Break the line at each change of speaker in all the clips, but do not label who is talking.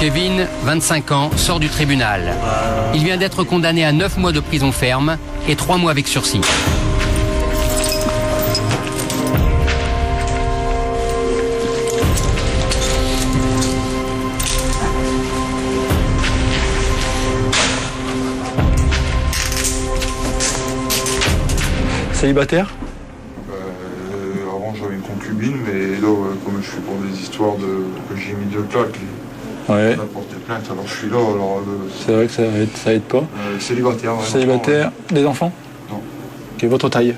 Kevin, 25 ans, sort du tribunal. Il vient d'être condamné à 9 mois de prison ferme et 3 mois avec sursis.
Célibataire?
Avant j'avais une concubine, mais là comme je suis pour des histoires que j'ai mis 2 claques,
Ouais.
on a porté plainte, alors je suis là, alors...
C'est vrai que ça aide pas.
Célibataire. Ouais,
Célibataire, des enfants?
Non.
Ok, votre taille?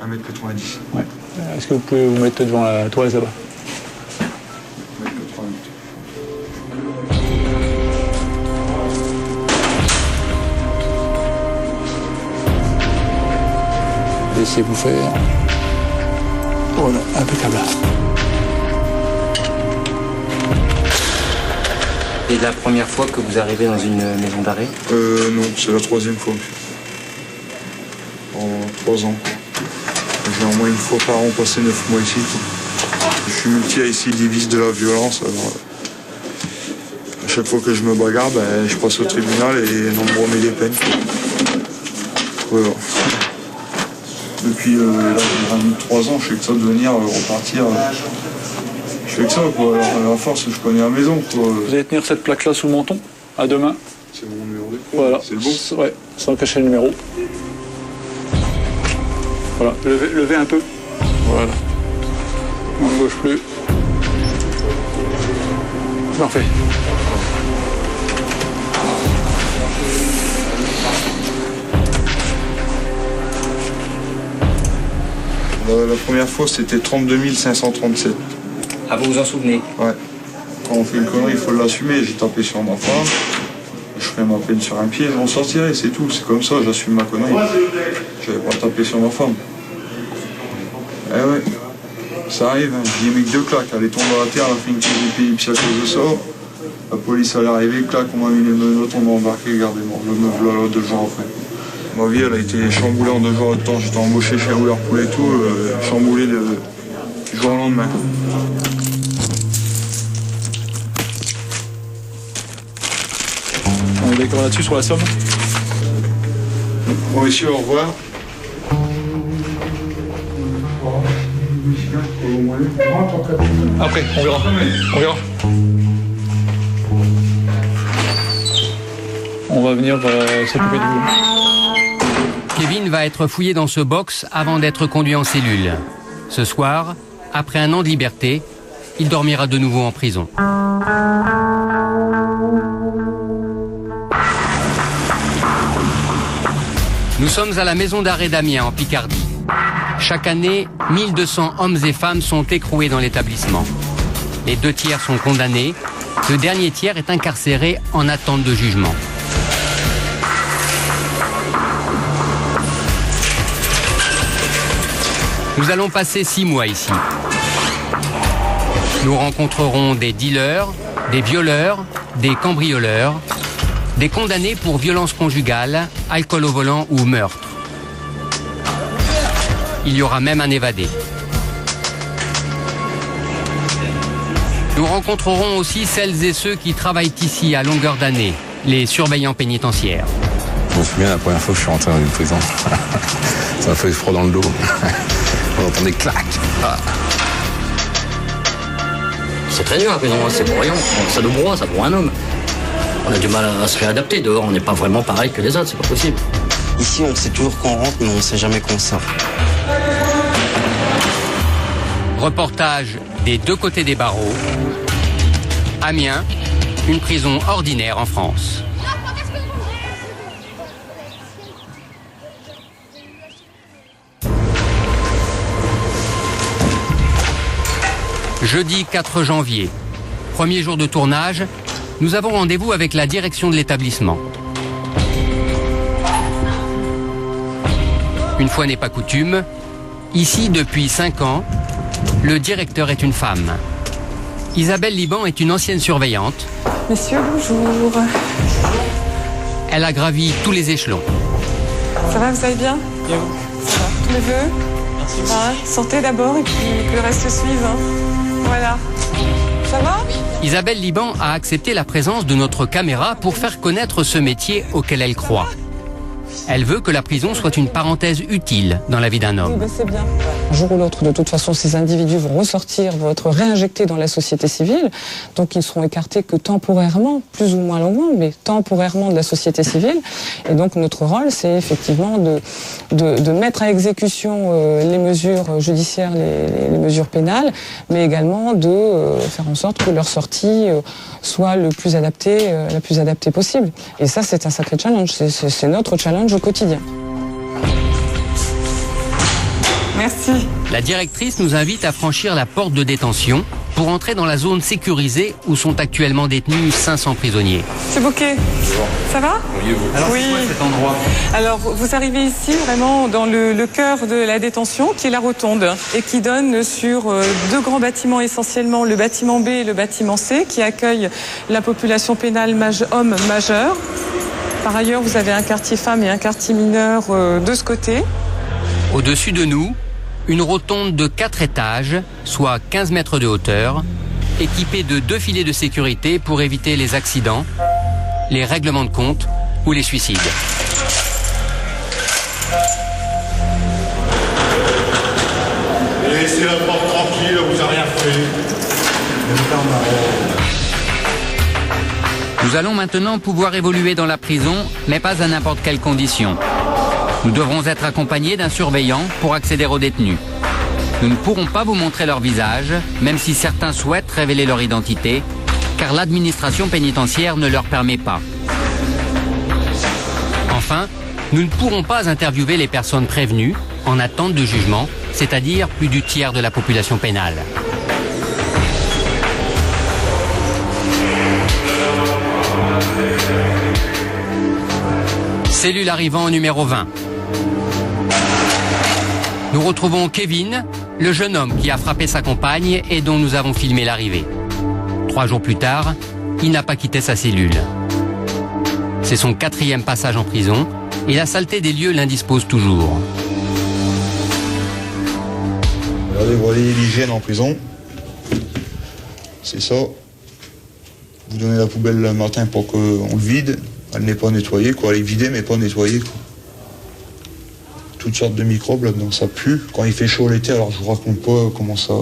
1m90.
Ouais. Est-ce que vous pouvez vous mettre devant la toile là-bas?
1m88.
Laissez-vous faire. Voilà, impeccable.
C'est la première fois que vous arrivez dans une maison d'arrêt?
Non, c'est la 3e fois. En 3 ans. J'ai au moins une fois par an passé 9 mois ici. Je suis multi-récidiviste de la violence. Alors, à chaque fois que je me bagarre, je passe au tribunal et on me remet des peines. Voilà. Depuis là, j'ai 3 ans, je fais que ça de venir repartir. Je fais que ça, quoi. Alors, à force, je connais la maison, quoi.
Vous allez tenir cette plaque-là sous le menton, à deux mains.
C'est mon numéro d'écran.
Voilà.
C'est le bon.
Ouais, sans cacher le numéro. Voilà, levez un peu. Voilà. On ne bouge plus. Parfait.
La première fois, c'était 32 537.
Ah, vous vous en souvenez?
Ouais. Quand on fait une connerie, il faut l'assumer. J'ai tapé sur ma femme. Je ferai ma peine sur un pied, je m'en sortirai, c'est tout. C'est comme ça, j'assume ma connerie. Je vais pas taper sur ma femme. Eh ouais. Ça arrive, hein. J'ai mis que 2 claques. Elle est tombée à terre, elle a fait une crise d'épilepsie à cause de ça. La police elle est arrivée, claque, on m'a mis les menottes, on m'a embarqué, regardez-moi, le me voilà 2 jours après. Ma vie, elle a été chamboulée en 2 jours de temps. J'étais embauché chez Rouleur Poulet et tout, chamboulé du jour au lendemain.
On est d'accord là-dessus sur la somme?
Bon, messieurs, au revoir.
Après, on verra. On verra. On va venir s'occuper de vous.
Kevin va être fouillé dans ce box avant d'être conduit en cellule. Ce soir, après un an de liberté, il dormira de nouveau en prison. Nous sommes à la maison d'arrêt d'Amiens, en Picardie. Chaque année, 1200 hommes et femmes sont écroués dans l'établissement. Les 2 tiers sont condamnés. Le dernier tiers est incarcéré en attente de jugement. Nous allons passer 6 mois ici. Nous rencontrerons des dealers, des violeurs, des cambrioleurs, des condamnés pour violence conjugale, alcool au volant ou meurtre. Il y aura même un évadé. Nous rencontrerons aussi celles et ceux qui travaillent ici à longueur d'année, les surveillants pénitentiaires.
Je me souviens la première fois que je suis rentré dans une prison. Ça m'a fait froid dans le dos. On entend des claques. Ah.
C'est très dur la prison, c'est pour rien. Ça nous broie, ça pour un homme. On a du mal à se réadapter. Dehors, on n'est pas vraiment pareil que les autres, c'est pas possible.
Ici, on sait toujours qu'on rentre, mais on sait jamais qu'on sort.
Reportage des 2 côtés des barreaux. Amiens, une prison ordinaire en France. Jeudi 4 janvier, premier jour de tournage, nous avons rendez-vous avec la direction de l'établissement. Une fois n'est pas coutume, ici depuis 5 ans, le directeur est une femme. Isabelle Liban est une ancienne surveillante.
Messieurs, bonjour.
Elle a gravi tous les échelons.
Ça va, vous allez bien?
Bien vous.
Ça va. Tous mes vœux?
Merci.
Hein, sortez d'abord et puis que le reste suive. Hein. Voilà. Ça va?
Isabelle Liban a accepté la présence de notre caméra pour faire connaître ce métier auquel elle croit. Elle veut que la prison soit une parenthèse utile dans la vie d'un
Oui,
homme.
ben c'est bien. Un jour ou l'autre, de toute façon, ces individus vont ressortir, vont être réinjectés dans la société civile. Donc, ils seront écartés que temporairement, plus ou moins longuement, mais temporairement de la société civile. Et donc, notre rôle, c'est effectivement de mettre à exécution les mesures judiciaires, les mesures pénales, mais également de faire en sorte que leur sortie soit la plus adaptée possible. Et ça, c'est un sacré challenge. C'est notre challenge au quotidien. Merci.
La directrice nous invite à franchir la porte de détention pour entrer dans la zone sécurisée où sont actuellement détenus 500 prisonniers.
C'est Bouquet. Ça va?
Oui, vous.
Alors,
oui. C'est quoi cet endroit?
Alors, vous arrivez ici vraiment dans le cœur de la détention, qui est la rotonde, et qui donne sur 2 grands bâtiments essentiellement, le bâtiment B et le bâtiment C, qui accueillent la population pénale homme majeure. Par ailleurs, vous avez un quartier femmes et un quartier mineur de ce côté.
Au-dessus de nous, une rotonde de 4 étages, soit 15 mètres de hauteur, équipée de 2 filets de sécurité pour éviter les accidents, les règlements de compte ou les suicides.
Laissez la porte tranquille, on vous a rien fait.
Nous allons maintenant pouvoir évoluer dans la prison, mais pas à n'importe quelle condition. Nous devrons être accompagnés d'un surveillant pour accéder aux détenus. Nous ne pourrons pas vous montrer leur visage, même si certains souhaitent révéler leur identité, car l'administration pénitentiaire ne leur permet pas. Enfin, nous ne pourrons pas interviewer les personnes prévenues, en attente de jugement, c'est-à-dire plus du tiers de la population pénale. Cellule arrivant numéro 20. Nous retrouvons Kevin, le jeune homme qui a frappé sa compagne et dont nous avons filmé l'arrivée. 3 jours plus tard, il n'a pas quitté sa cellule. C'est son 4e passage en prison et la saleté des lieux l'indispose toujours.
Regardez, voilà l'hygiène en prison. C'est ça. Vous donnez la poubelle le matin pour qu'on le vide. Elle n'est pas nettoyée, quoi. Elle est vidée mais pas nettoyée, quoi. Toutes sortes de microbes là-dedans, ça pue. Quand il fait chaud l'été, alors je vous raconte pas comment ça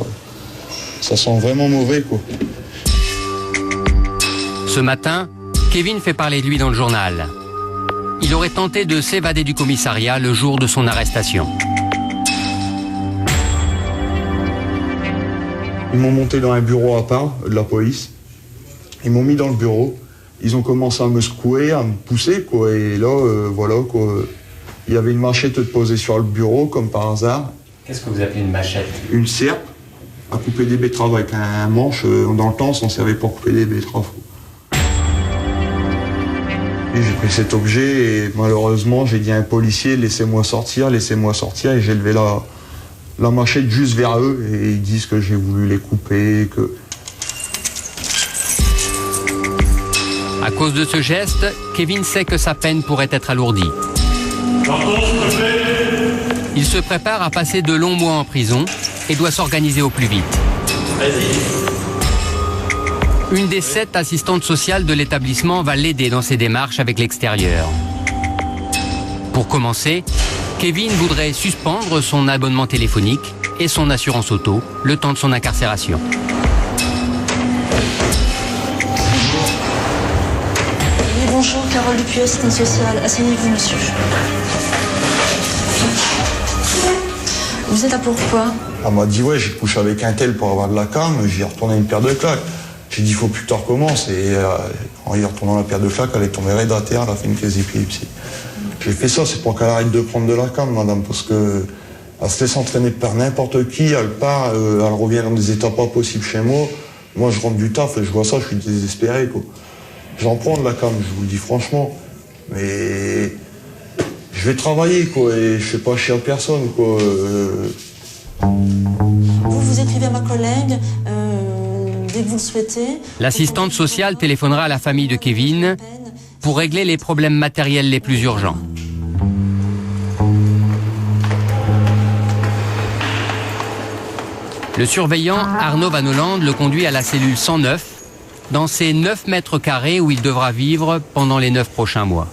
sent vraiment mauvais, quoi.
Ce matin, Kevin fait parler de lui dans le journal. Il aurait tenté de s'évader du commissariat le jour de son arrestation.
Ils m'ont monté dans un bureau à part de la police. Ils m'ont mis dans le bureau. Ils ont commencé à me secouer, à me pousser, quoi. Et là, voilà, quoi. Il y avait une machette posée sur le bureau, comme par hasard.
Qu'est-ce que vous appelez une machette?
Une serpe à couper des betteraves avec un manche. Dans le temps, on s'en servait pour couper des betteraves. Et j'ai pris cet objet et malheureusement, j'ai dit à un policier, laissez-moi sortir, et j'ai levé la machette juste vers eux et ils disent que j'ai voulu les couper, que...
À cause de ce geste, Kevin sait que sa peine pourrait être alourdie. Il se prépare à passer de longs mois en prison et doit s'organiser au plus vite. Une des 7 assistantes sociales de l'établissement va l'aider dans ses démarches avec l'extérieur. Pour commencer, Kevin voudrait suspendre son abonnement téléphonique et son assurance auto le temps de son incarcération.
Oui, bonjour, Carole Dupuis, assistante sociale. Asseyez-vous, monsieur. Vous êtes là pourquoi?
Elle m'a dit, ouais, j'ai couché avec un tel pour avoir de la cam, j'ai retourné une paire de claques. J'ai dit, il faut plus tard recommence. Et en y retournant la paire de claques, elle est tombée raide à terre, elle a fait une crise d'épilepsie. J'ai fait ça, c'est pour qu'elle arrête de prendre de la cam, madame, parce que Elle se laisse entraîner par n'importe qui, elle part, elle revient dans des états pas possibles chez moi. Moi, je rentre du taf et je vois ça, je suis désespéré, quoi. J'en prends de la cam, je vous le dis franchement. Mais je vais travailler, quoi, et je fais pas chier à personne, quoi.
Vous écrivez à ma collègue dès que vous le souhaitez.
L'assistante sociale téléphonera à la famille de Kevin pour régler les problèmes matériels les plus urgents. Le surveillant Arnaud Van Holland le conduit à la cellule 109, dans ces 9 mètres carrés où il devra vivre pendant les 9 prochains mois.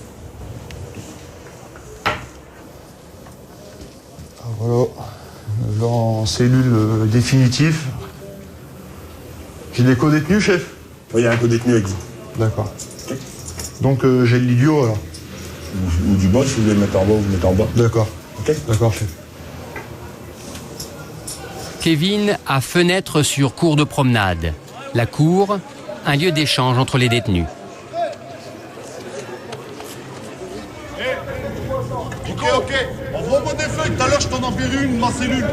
Voilà, là en cellule définitive. J'ai des co-détenus, chef?
Oui, il y a un co-détenu avec vous.
D'accord. Donc j'ai le l'idiot alors.
Ou du bas, si vous voulez le mettre en bas, vous le mettez en bas.
D'accord.
Ok.
D'accord, chef.
Kevin a fenêtre sur cour de promenade. La cour, un lieu d'échange entre les détenus.
Ok. Envoie-moi des feuilles. Tout à l'heure, je t'en enverrai une, ma cellule.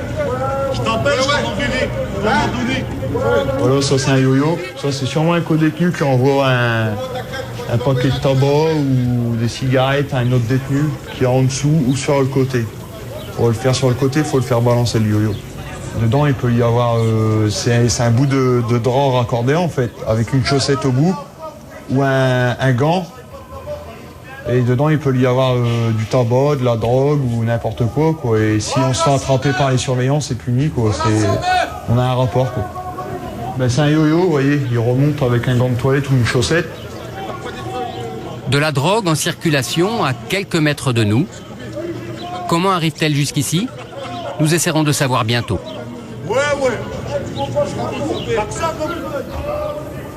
Je t'appelle, je t'en enverrai. On va m'en donner.
Voilà, ça c'est un yo-yo. Ça c'est sûrement un co-détenu qui envoie un paquet de tabac ou des cigarettes à un autre détenu qui est en dessous ou sur le côté. Pour le faire sur le côté, il faut le faire balancer le yo-yo. Dedans, il peut y avoir... c'est un bout de drap raccordé en fait, avec une chaussette au bout ou un gant. Et dedans, il peut y avoir du tabac, de la drogue ou n'importe quoi, quoi. Et si on se fait attraper par les surveillants, c'est puni, quoi. On a un rapport, quoi. Ben, c'est un yo-yo, vous voyez, il remonte avec un gant de toilette ou une chaussette.
De la drogue en circulation à quelques mètres de nous. Comment arrive-t-elle jusqu'ici? Nous essaierons de savoir bientôt.
Vous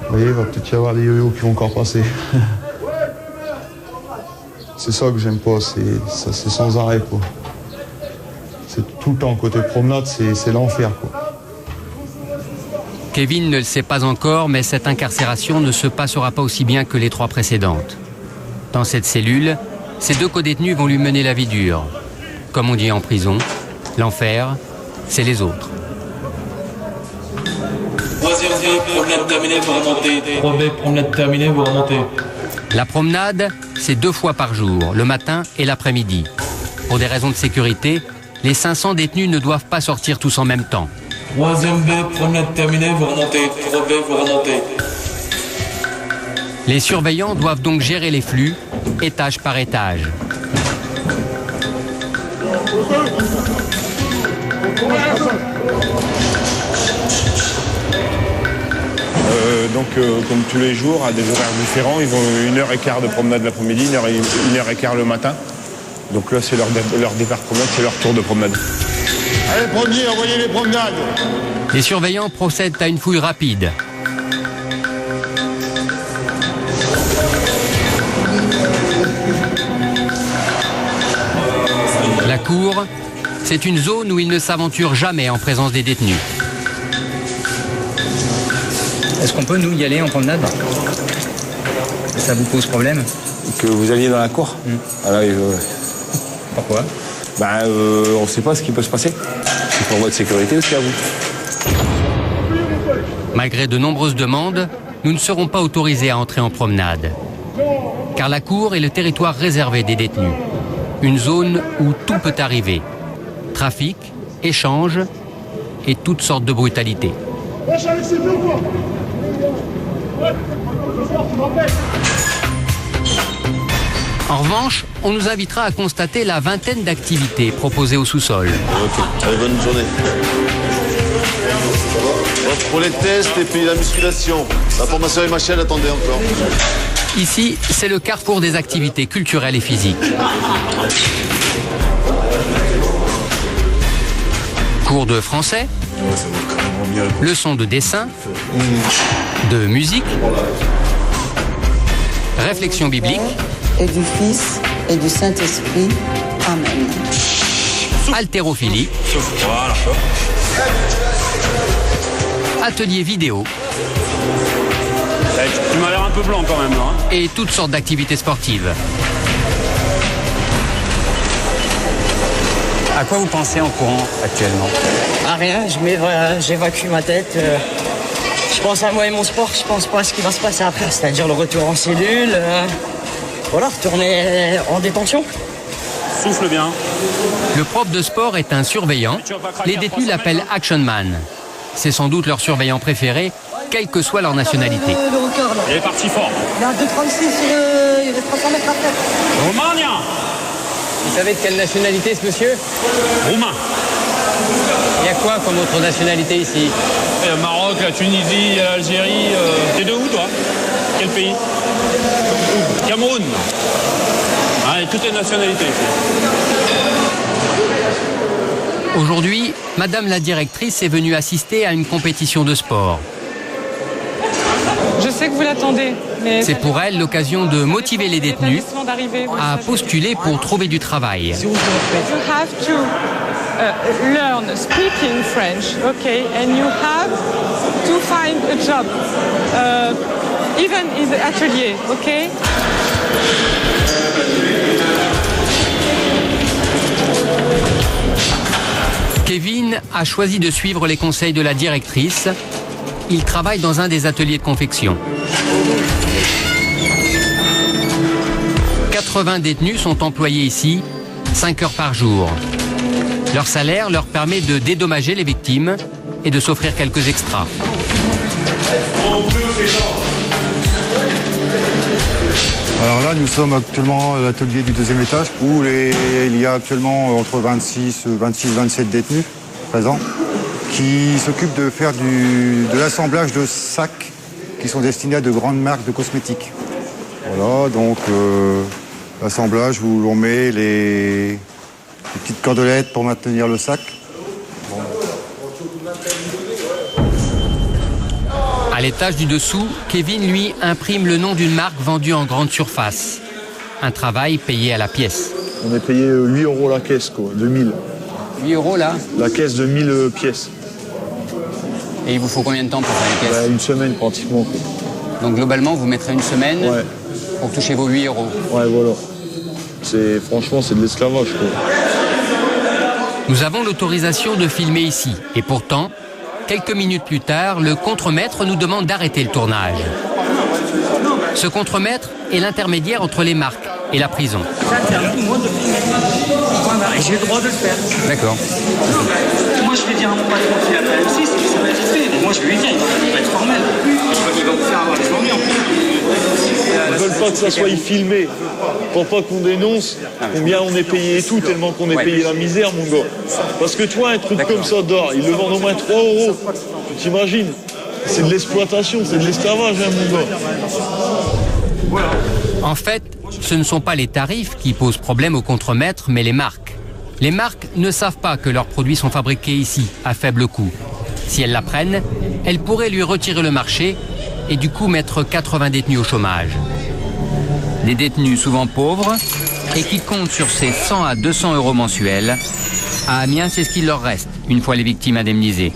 voyez, il va peut-être y avoir des yo-yo qui vont encore passer. C'est ça que j'aime pas, c'est sans arrêt, quoi. C'est tout le temps, côté promenade, c'est l'enfer, quoi.
Kevin ne le sait pas encore, mais cette incarcération ne se passera pas aussi bien que les 3 précédentes. Dans cette cellule, ces 2 co-détenus vont lui mener la vie dure. Comme on dit en prison, l'enfer, c'est les autres.
3e promenade terminée, vous remontez. 3B, promenade terminée, vous remontez.
La promenade, c'est 2 fois par jour, le matin et l'après-midi. Pour des raisons de sécurité, les 500 détenus ne doivent pas sortir tous en même temps.
3e B, promenade terminée, vous remontez. 3B, vous remontez.
Les surveillants doivent donc gérer les flux, étage par étage.
Comme tous les jours, à des horaires différents, ils ont 1h15 de promenade l'après-midi, 1h15 le matin. Donc là, c'est leur départ promenade, c'est leur tour de promenade.
Allez, premier, envoyez les promenades.
Les surveillants procèdent à une fouille rapide. La cour, c'est une zone où ils ne s'aventurent jamais en présence des détenus.
Est-ce qu'on peut, nous, y aller en promenade? Ça vous pose problème?
Que vous alliez dans la cour? Ah là,
Pourquoi?
On ne sait pas ce qui peut se passer. C'est pour votre sécurité aussi à vous.
Malgré de nombreuses demandes, nous ne serons pas autorisés à entrer en promenade. Car la cour est le territoire réservé des détenus. Une zone où tout peut arriver. Trafic, échange et toutes sortes de brutalités. En revanche, on nous invitera à constater la vingtaine d'activités proposées au sous-sol.
Ok, allez, bonne journée. Pour les tests et puis la musculation. La formation MHL, attendez encore.
Ici, c'est le carrefour des activités culturelles et physiques. Cours de français, leçons de dessin, de musique, réflexion biblique,
et du Fils et du Saint-Esprit. Amen.
Haltérophilie, atelier vidéo.
Tu m'as l'air un peu blanc quand même, là.
Et toutes sortes d'activités sportives.
À quoi vous pensez en courant actuellement?
À rien, j'évacue ma tête. Je pense à moi et mon sport, je pense pas à ce qui va se passer après, c'est-à-dire le retour en cellule. Voilà, retourner en détention.
Souffle bien.
Le prof de sport est un surveillant. Les détenus l'appellent Action Man. C'est sans doute leur surveillant préféré, quelle que soit leur nationalité.
Le record, là.
Il est parti fort.
Il y a 2,36 il reste 300 mètres après.
Romania.
Vous savez de quelle nationalité ce monsieur?
Roumain.
Il y a quoi comme autre nationalité ici?
Le Maroc, la Tunisie, l'Algérie. T'es de où toi? Quel pays? Cameroun. Ah, et toutes les nationalités ici.
Aujourd'hui, Madame la directrice est venue assister à une compétition de sport.
Je sais que vous l'attendez, mais...
C'est pour elle l'occasion de motiver les détenus à postuler pour trouver du travail.
You have to learn speaking French, okay, and you have to find a job, even in the atelier, okay?
Kevin a choisi de suivre les conseils de la directrice. Il travaille dans un des ateliers de confection. 80 détenus sont employés ici, 5 heures par jour. Leur salaire leur permet de dédommager les victimes et de s'offrir quelques extras.
Alors là, nous sommes actuellement à l'atelier du deuxième étage où il y a actuellement entre 26-27 détenus présents qui s'occupent de faire de l'assemblage de sacs qui sont destinés à de grandes marques de cosmétiques. Voilà, donc l'assemblage où l'on met les petites cordelettes pour maintenir le sac.
À l'étage du dessous, Kevin, lui, imprime le nom d'une marque vendue en grande surface. Un travail payé à la pièce.
On est payé 8 € la caisse, quoi, 2000.
8 € là?
La caisse de 1000 pièces.
Et il vous faut combien de temps pour faire une caisse?
Une semaine pratiquement.
Donc globalement, vous mettrez une semaine pour toucher vos 8 €.
Ouais, voilà. Franchement, c'est de l'esclavage, quoi.
Nous avons l'autorisation de filmer ici. Et pourtant, quelques minutes plus tard, le contremaître nous demande d'arrêter le tournage. Ce contremaître est l'intermédiaire entre les marques et la prison.
J'ai le droit de le faire.
D'accord.
Moi, je vais dire à mon patron qui a fait M6, ça va être fait. Mais moi, je vais lui dire, il va être formel. Il va vous faire avoir les ennuis en plus.
Ils ne veulent pas que ça soit filmé pour pas qu'on dénonce combien on est payé et tout, tellement qu'on est payé la misère, mon gars. Parce que toi, un truc comme ça dehors, ils le vendent au moins 3 €. Tu t'imagines? C'est de l'exploitation, c'est de l'esclavage, hein, mon gars.
En fait, ce ne sont pas les tarifs qui posent problème au contremaître, mais les marques. Les marques ne savent pas que leurs produits sont fabriqués ici, à faible coût. Si elles l'apprennent, elles pourraient lui retirer le marché et du coup mettre 80 détenus au chômage. Des détenus souvent pauvres et qui comptent sur ces 100 à 200 € mensuels. À Amiens, c'est ce qu'il leur reste, une fois les victimes indemnisées.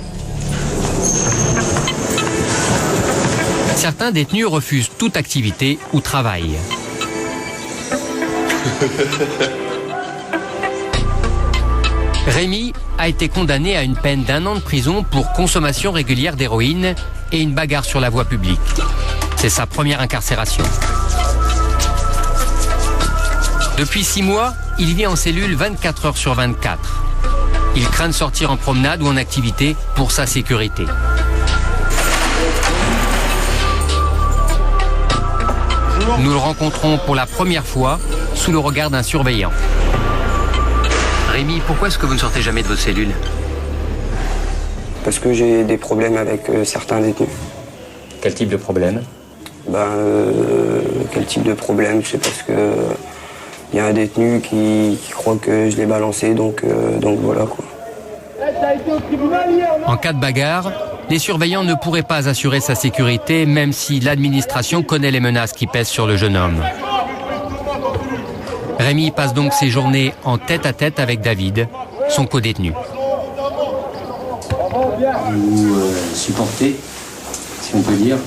Certains détenus refusent toute activité ou travail. Rémi a été condamné à une peine d'1 an de prison pour consommation régulière d'héroïne et une bagarre sur la voie publique. C'est sa première incarcération. Depuis 6 mois, il vit en cellule 24 heures sur 24. Il craint de sortir en promenade ou en activité pour sa sécurité. Nous le rencontrons pour la première fois sous le regard d'un surveillant. Rémi, pourquoi est-ce que vous ne sortez jamais de votre cellule?
Parce que j'ai des problèmes avec certains détenus.
Quel type de problème?
Quel type de problème? C'est parce que il y a un détenu qui croit que je l'ai balancé, donc voilà quoi.
En cas de bagarre, les surveillants ne pourraient pas assurer sa sécurité, même si l'administration connaît les menaces qui pèsent sur le jeune homme. Rémi passe donc ses journées en tête-à-tête avec David, son codétenu.
Vous supportez, si on peut dire,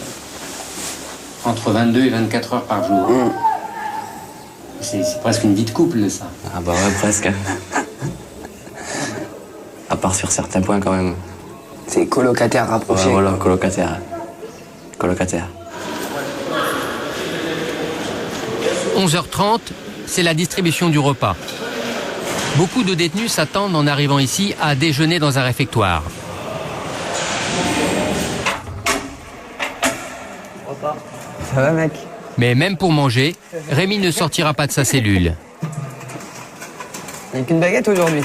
entre 22 et 24 heures par jour. C'est presque une vie de couple, ça.
Ah bah ouais, presque. À part sur certains points quand même. C'est colocataire rapproché. Ouais, voilà, colocataire. Colocataire.
11h30, c'est la distribution du repas. Beaucoup de détenus s'attendent en arrivant ici à déjeuner dans un réfectoire.
Ça va, mec?
Mais même pour manger, Rémi ne sortira pas de sa cellule.
Il n'y a qu'une baguette aujourd'hui.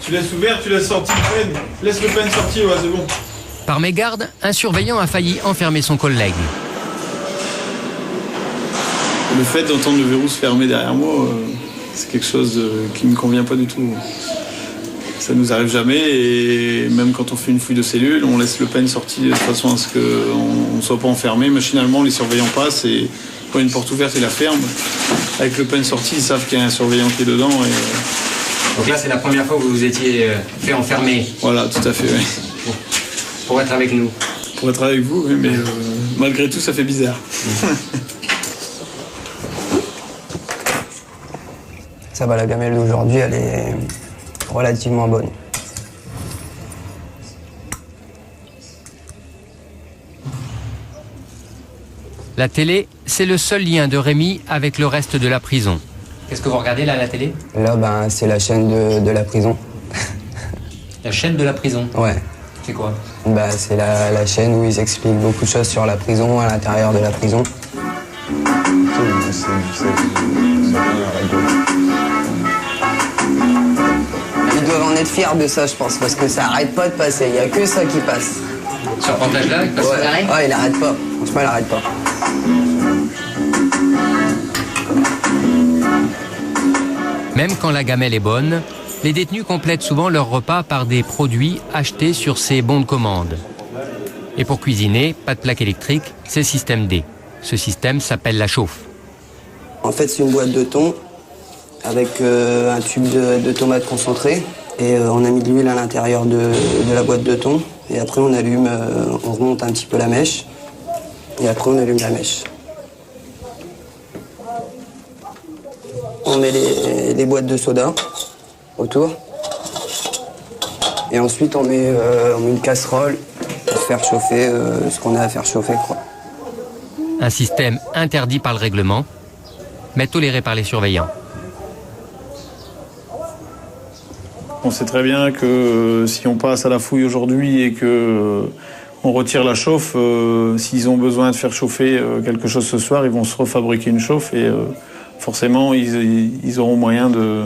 Tu laisses ouvert, tu laisses sortir le pen. Laisse le pen sortir, ouais, c'est bon.
Par mégarde, un surveillant a failli enfermer son collègue.
Le fait d'entendre le verrou se fermer derrière moi, c'est quelque chose qui ne me convient pas du tout. Ça nous arrive jamais et même quand on fait une fouille de cellule, on laisse le pen sorti de façon à ce qu'on ne soit pas enfermé. Machinalement, les surveillants passent et quand il y a une porte ouverte, ils la ferment. Avec le pen sorti, ils savent qu'il y a un surveillant qui est dedans.
Donc là, c'est la première fois que vous vous étiez fait enfermer.
Voilà, tout à fait, oui.
Pour être avec nous.
Pour être avec vous, oui, mais malgré tout, ça fait bizarre.
Ça va, la gamelle d'aujourd'hui, elle est relativement bonne.
La télé, c'est le seul lien de Rémi avec le reste de la prison. Qu'est-ce que vous regardez là à la télé?
Là, ben, c'est la chaîne de la prison.
La chaîne de la prison?
Ouais.
C'est quoi?
Bah, c'est la chaîne où ils expliquent beaucoup de choses sur la prison, à l'intérieur de la prison. Ils doivent en être fiers de ça, je pense, parce que ça arrête pas de passer. Il n'y a que ça qui passe.
Ce reportage-là, il passe sans arrêt?
Ouais, il arrête pas. Franchement, il arrête pas.
Même quand la gamelle est bonne, les détenus complètent souvent leur repas par des produits achetés sur ces bons de commande. Et pour cuisiner, pas de plaque électrique, c'est système D. Ce système s'appelle la chauffe.
En fait, c'est une boîte de thon avec un tube de tomates concentrées. Et on a mis de l'huile à l'intérieur de la boîte de thon. Et après, on allume, on remonte un petit peu la mèche. Et après, on allume la mèche. On met les boîtes de soda autour. Et ensuite, on met une casserole pour faire chauffer ce qu'on a à faire chauffer, quoi.
Un système interdit par le règlement, mais toléré par les surveillants.
On sait très bien que si on passe à la fouille aujourd'hui et que on retire la chauffe, s'ils ont besoin de faire chauffer quelque chose ce soir, ils vont se refabriquer une chauffe et forcément ils auront moyen de...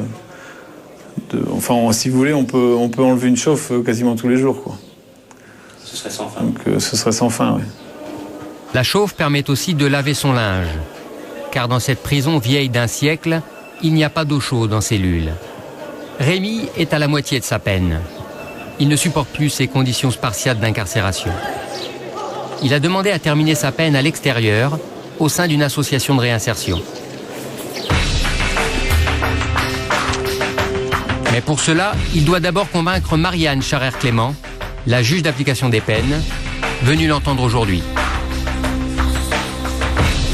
Enfin, si vous voulez, on peut enlever une chauffe quasiment tous les jours, quoi.
Ce serait sans fin.
Donc ce serait sans fin, oui.
La chauffe permet aussi de laver son linge. Car dans cette prison vieille d'un siècle, il n'y a pas d'eau chaude en cellule. Rémi est à la moitié de sa peine. Il ne supporte plus ces conditions spartiates d'incarcération. Il a demandé à terminer sa peine à l'extérieur, au sein d'une association de réinsertion. Mais pour cela, il doit d'abord convaincre Marianne Charrère-Clément, la juge d'application des peines, venue l'entendre aujourd'hui.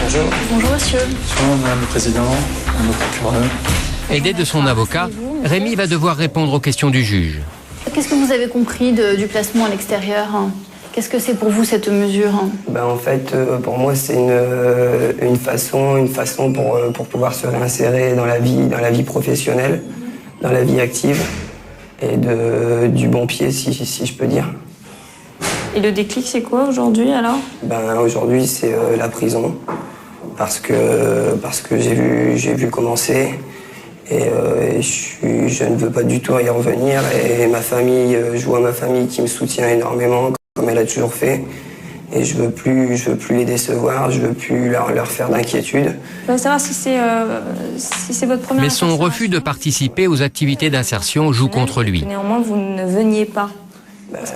Bonjour.
Bonjour monsieur.
Bonjour madame le président, madame le procureur.
Aidé de son avocat, Rémi va devoir répondre aux questions du juge.
Qu'est-ce que vous avez compris du placement à l'extérieur? Qu'est-ce que c'est pour vous cette mesure?
Ben, en fait, pour moi, c'est une façon pour pouvoir se réinsérer dans la vie professionnelle, dans la vie active et du bon pied, si je peux dire.
Et le déclic, c'est quoi aujourd'hui alors?
Ben, aujourd'hui, c'est la prison. Parce que j'ai vu commencer et je ne veux pas du tout y revenir. Et ma famille, je vois ma famille qui me soutient énormément, comme elle a toujours fait. Et je veux plus les décevoir, je veux plus leur faire d'inquiétude.
Je veux savoir si c'est votre première...
Mais son refus de participer aux activités d'insertion joue contre lui.
Néanmoins, vous ne veniez pas.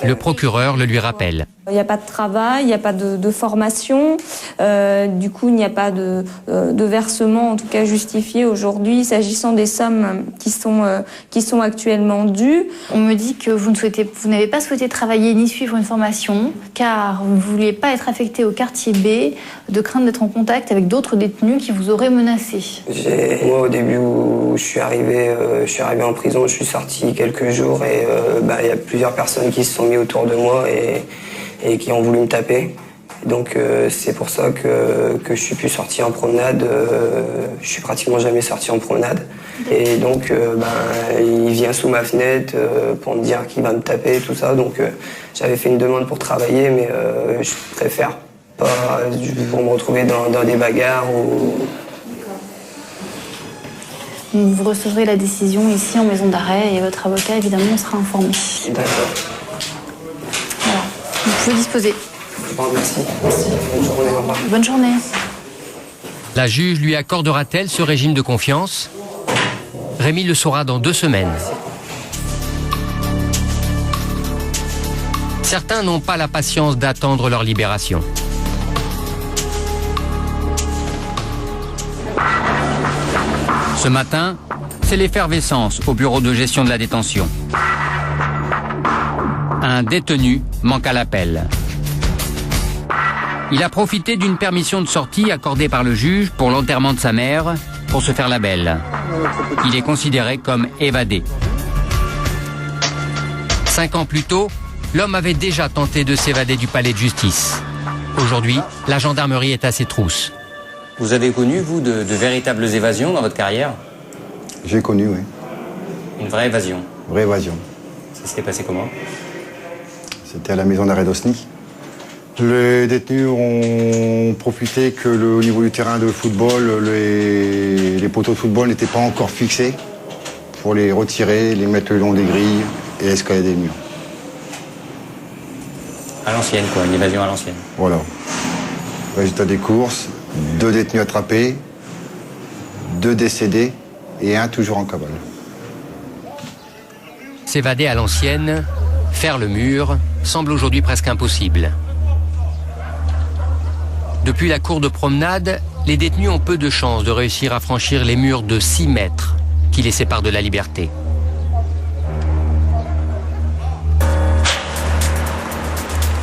Le procureur le lui rappelle.
Il n'y a pas de travail, il n'y a pas de formation, du coup il n'y a pas de versement en tout cas justifié aujourd'hui s'agissant des sommes qui sont actuellement dues.
On me dit que vous n'avez pas souhaité travailler ni suivre une formation car vous ne vouliez pas être affecté au quartier B de crainte d'être en contact avec d'autres détenus qui vous auraient menacé.
Moi au début où je suis arrivé en prison, je suis sorti quelques jours et il y a plusieurs personnes qui se sont mis autour de moi et qui ont voulu me taper. Donc c'est pour ça que je suis plus sorti en promenade. Je suis pratiquement jamais sorti en promenade. Et donc il vient sous ma fenêtre pour me dire qu'il va me taper, tout ça. Donc j'avais fait une demande pour travailler, mais je préfère pas pour me retrouver dans des bagarres ou...
Vous recevrez la décision ici en maison d'arrêt et votre avocat évidemment sera informé.
D'accord.
Voilà. Vous pouvez disposer.
Bon, merci. Bonne journée. Au revoir.
Bonne journée.
La juge lui accordera-t-elle ce régime de confiance? Rémi le saura dans 2 semaines. Certains n'ont pas la patience d'attendre leur libération. Ce matin, c'est l'effervescence au bureau de gestion de la détention. Un détenu manque à l'appel. Il a profité d'une permission de sortie accordée par le juge pour l'enterrement de sa mère pour se faire la belle. Il est considéré comme évadé. 5 ans plus tôt, l'homme avait déjà tenté de s'évader du palais de justice. Aujourd'hui, la gendarmerie est à ses trousses.
Vous avez connu, vous, de véritables évasions dans votre carrière?
J'ai connu, oui.
Une vraie évasion?
Vraie évasion.
Ça s'était passé comment?
C'était à la maison d'arrêt d'Osny. Les détenus ont profité que au niveau du terrain de football, les poteaux de football n'étaient pas encore fixés pour les retirer, les mettre le long des grilles et escalader les murs.
À l'ancienne, quoi, une évasion à l'ancienne.
Voilà. Résultat des courses, 2 détenus attrapés, 2 décédés et 1 toujours en cavale.
S'évader à l'ancienne, faire le mur, semble aujourd'hui presque impossible. Depuis la cour de promenade, les détenus ont peu de chances de réussir à franchir les murs de 6 mètres qui les séparent de la liberté.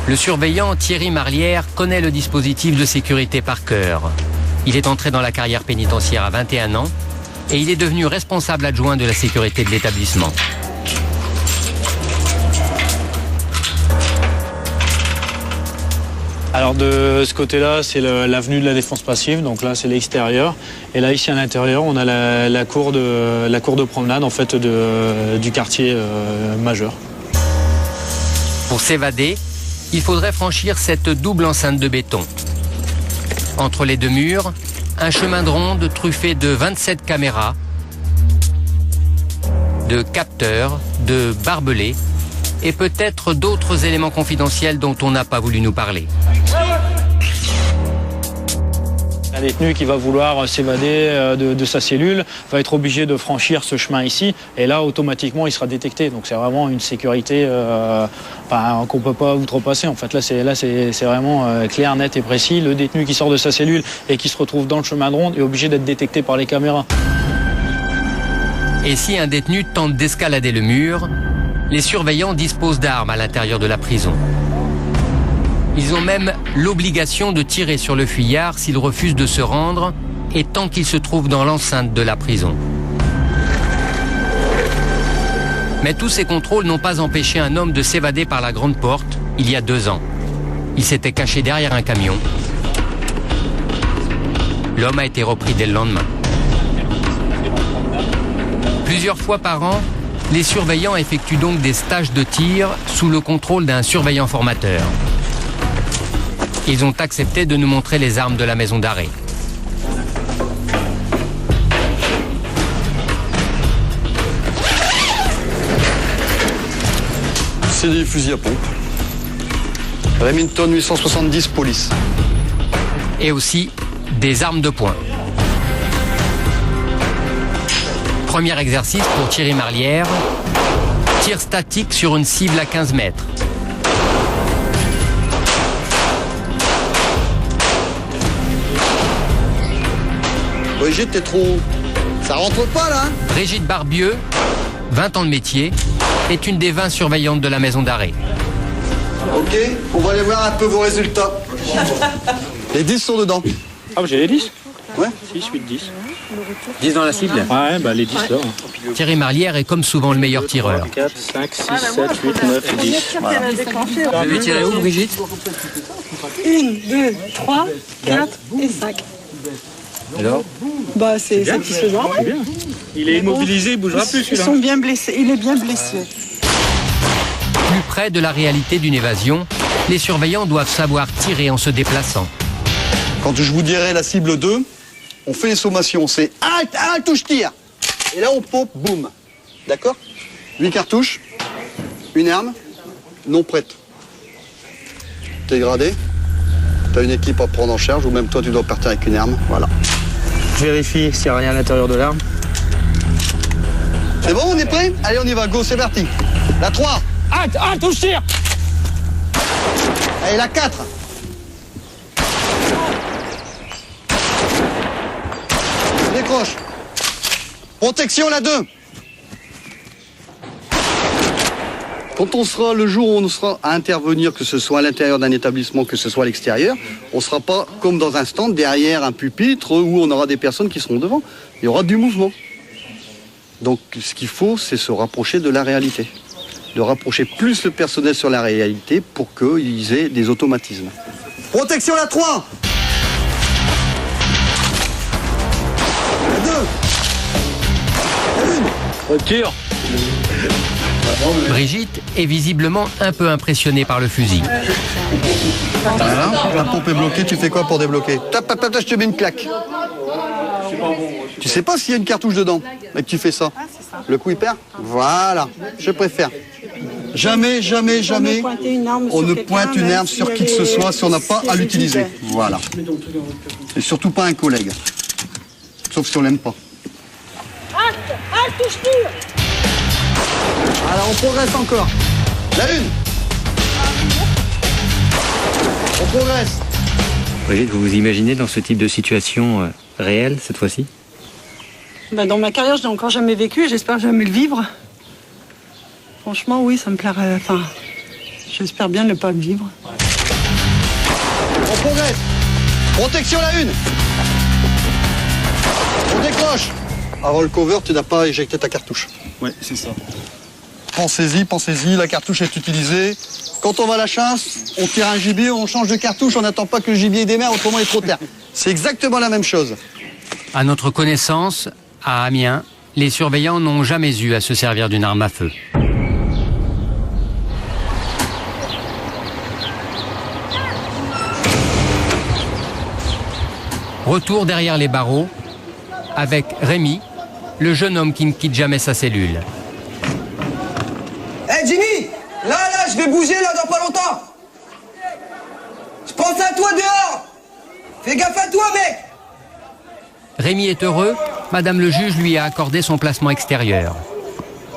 Le surveillant Thierry Marlière connaît le dispositif de sécurité par cœur. Il est entré dans la carrière pénitentiaire à 21 ans et il est devenu responsable adjoint de la sécurité de l'établissement.
Alors de ce côté-là, c'est l'avenue de la Défense passive, donc là c'est l'extérieur. Et là ici à l'intérieur, on a la cour de promenade en fait du quartier majeur.
Pour s'évader, il faudrait franchir cette double enceinte de béton. Entre les 2 murs, un chemin de ronde truffé de 27 caméras, de capteurs, de barbelés et peut-être d'autres éléments confidentiels dont on n'a pas voulu nous parler.
Un détenu qui va vouloir s'évader de sa cellule va être obligé de franchir ce chemin ici et là automatiquement il sera détecté. Donc c'est vraiment une sécurité qu'on ne peut pas outrepasser. En fait là c'est vraiment clair, net et précis. Le détenu qui sort de sa cellule et qui se retrouve dans le chemin de ronde est obligé d'être détecté par les caméras.
Et si un détenu tente d'escalader le mur, les surveillants disposent d'armes à l'intérieur de la prison. Ils ont même l'obligation de tirer sur le fuyard s'il refuse de se rendre et tant qu'il se trouve dans l'enceinte de la prison. Mais tous ces contrôles n'ont pas empêché un homme de s'évader par la grande porte il y a 2 ans. Il s'était caché derrière un camion. L'homme a été repris dès le lendemain. Plusieurs fois par an, les surveillants effectuent donc des stages de tir sous le contrôle d'un surveillant formateur. Ils ont accepté de nous montrer les armes de la maison d'arrêt.
C'est des fusils à pompe. Remington 870 police.
Et aussi des armes de poing. Premier exercice pour Thierry Marlière. Tir statique sur une cible à 15 mètres.
Brigitte, t'es trop... Ça rentre pas, là, hein?
Brigitte Barbieux, 20 ans de métier, est une des 20 surveillantes de la maison d'arrêt.
Ok, on va aller voir un peu vos résultats. Les 10 sont dedans.
Ah, j'ai les 10?
Ouais.
6, 8, 10.
10 dans la cible?
Ouais, bah les 10 là.
Thierry Marlière est comme souvent le meilleur tireur.
4, 5, 6, 7, 8, 9, 10. Voilà.
Vous avez tiré où, Brigitte?
1, 2, 3, 4 et 5.
Alors?
Bah, c'est satisfaisant.
C'est bien. Il est immobilisé, il bougera plus, celui-là.
Ils sont bien blessés, il est bien blessé.
Plus près de la réalité d'une évasion, les surveillants doivent savoir tirer en se déplaçant.
Quand je vous dirai la cible 2, on fait les sommations. C'est un touche tire. Et là, on pompe, boum. D'accord? 8 cartouches, une arme, non prête. T'es gradé, t'as une équipe à prendre en charge, ou même toi, tu dois partir avec une arme. Voilà.
Je vérifie s'il n'y a rien à l'intérieur de l'arme.
C'est bon, on est prêt? Allez, on y va, go, c'est parti. La 3.
Touche tire.
Allez, la 4. Décroche. Protection, la 2. Quand on sera, le jour où on sera à intervenir, que ce soit à l'intérieur d'un établissement, que ce soit à l'extérieur, on ne sera pas comme dans un stand derrière un pupitre où on aura des personnes qui seront devant. Il y aura du mouvement. Donc ce qu'il faut, c'est se rapprocher de la réalité. De rapprocher plus le personnel sur la réalité pour qu'ils aient des automatismes. Protection, la 3. La 2. La 1.
Retire.
Brigitte est visiblement un peu impressionnée par le fusil.
Voilà, la pompe est bloquée, tu fais quoi pour débloquer? Je te mets une claque. Tu sais pas s'il y a une cartouche dedans, mais que tu fais ça. Le coup il perd? Voilà, je préfère. Jamais, jamais, jamais, on ne pointe une arme sur qui que ce soit si on n'a pas à l'utiliser. Voilà. Et surtout pas un collègue. Sauf si on l'aime pas.
Touche-tire.
Alors on progresse encore. La 1. On progresse.
Brigitte, vous vous imaginez dans ce type de situation réelle cette fois-ci?
Bah, dans ma carrière, je n'ai encore jamais vécu, j'espère jamais le vivre. Franchement, oui, ça me plairait. Enfin, j'espère bien ne pas le vivre.
On progresse. Protection, la 1. On décroche. Avant le cover, tu n'as pas éjecté ta cartouche. Oui, c'est ça. Pensez-y, la cartouche est utilisée. Quand on va à la chasse, on tire un gibier, on change de cartouche, on n'attend pas que le gibier démarre, autrement il est trop tard. C'est exactement la même chose.
À notre connaissance, à Amiens, les surveillants n'ont jamais eu à se servir d'une arme à feu. Retour derrière les barreaux avec Rémi, le jeune homme qui ne quitte jamais sa cellule.
Hé Jimmy, là, je vais bouger là dans pas longtemps. Je pense à toi dehors. Fais gaffe à toi, mec.
Rémi est heureux, Madame le juge lui a accordé son placement extérieur.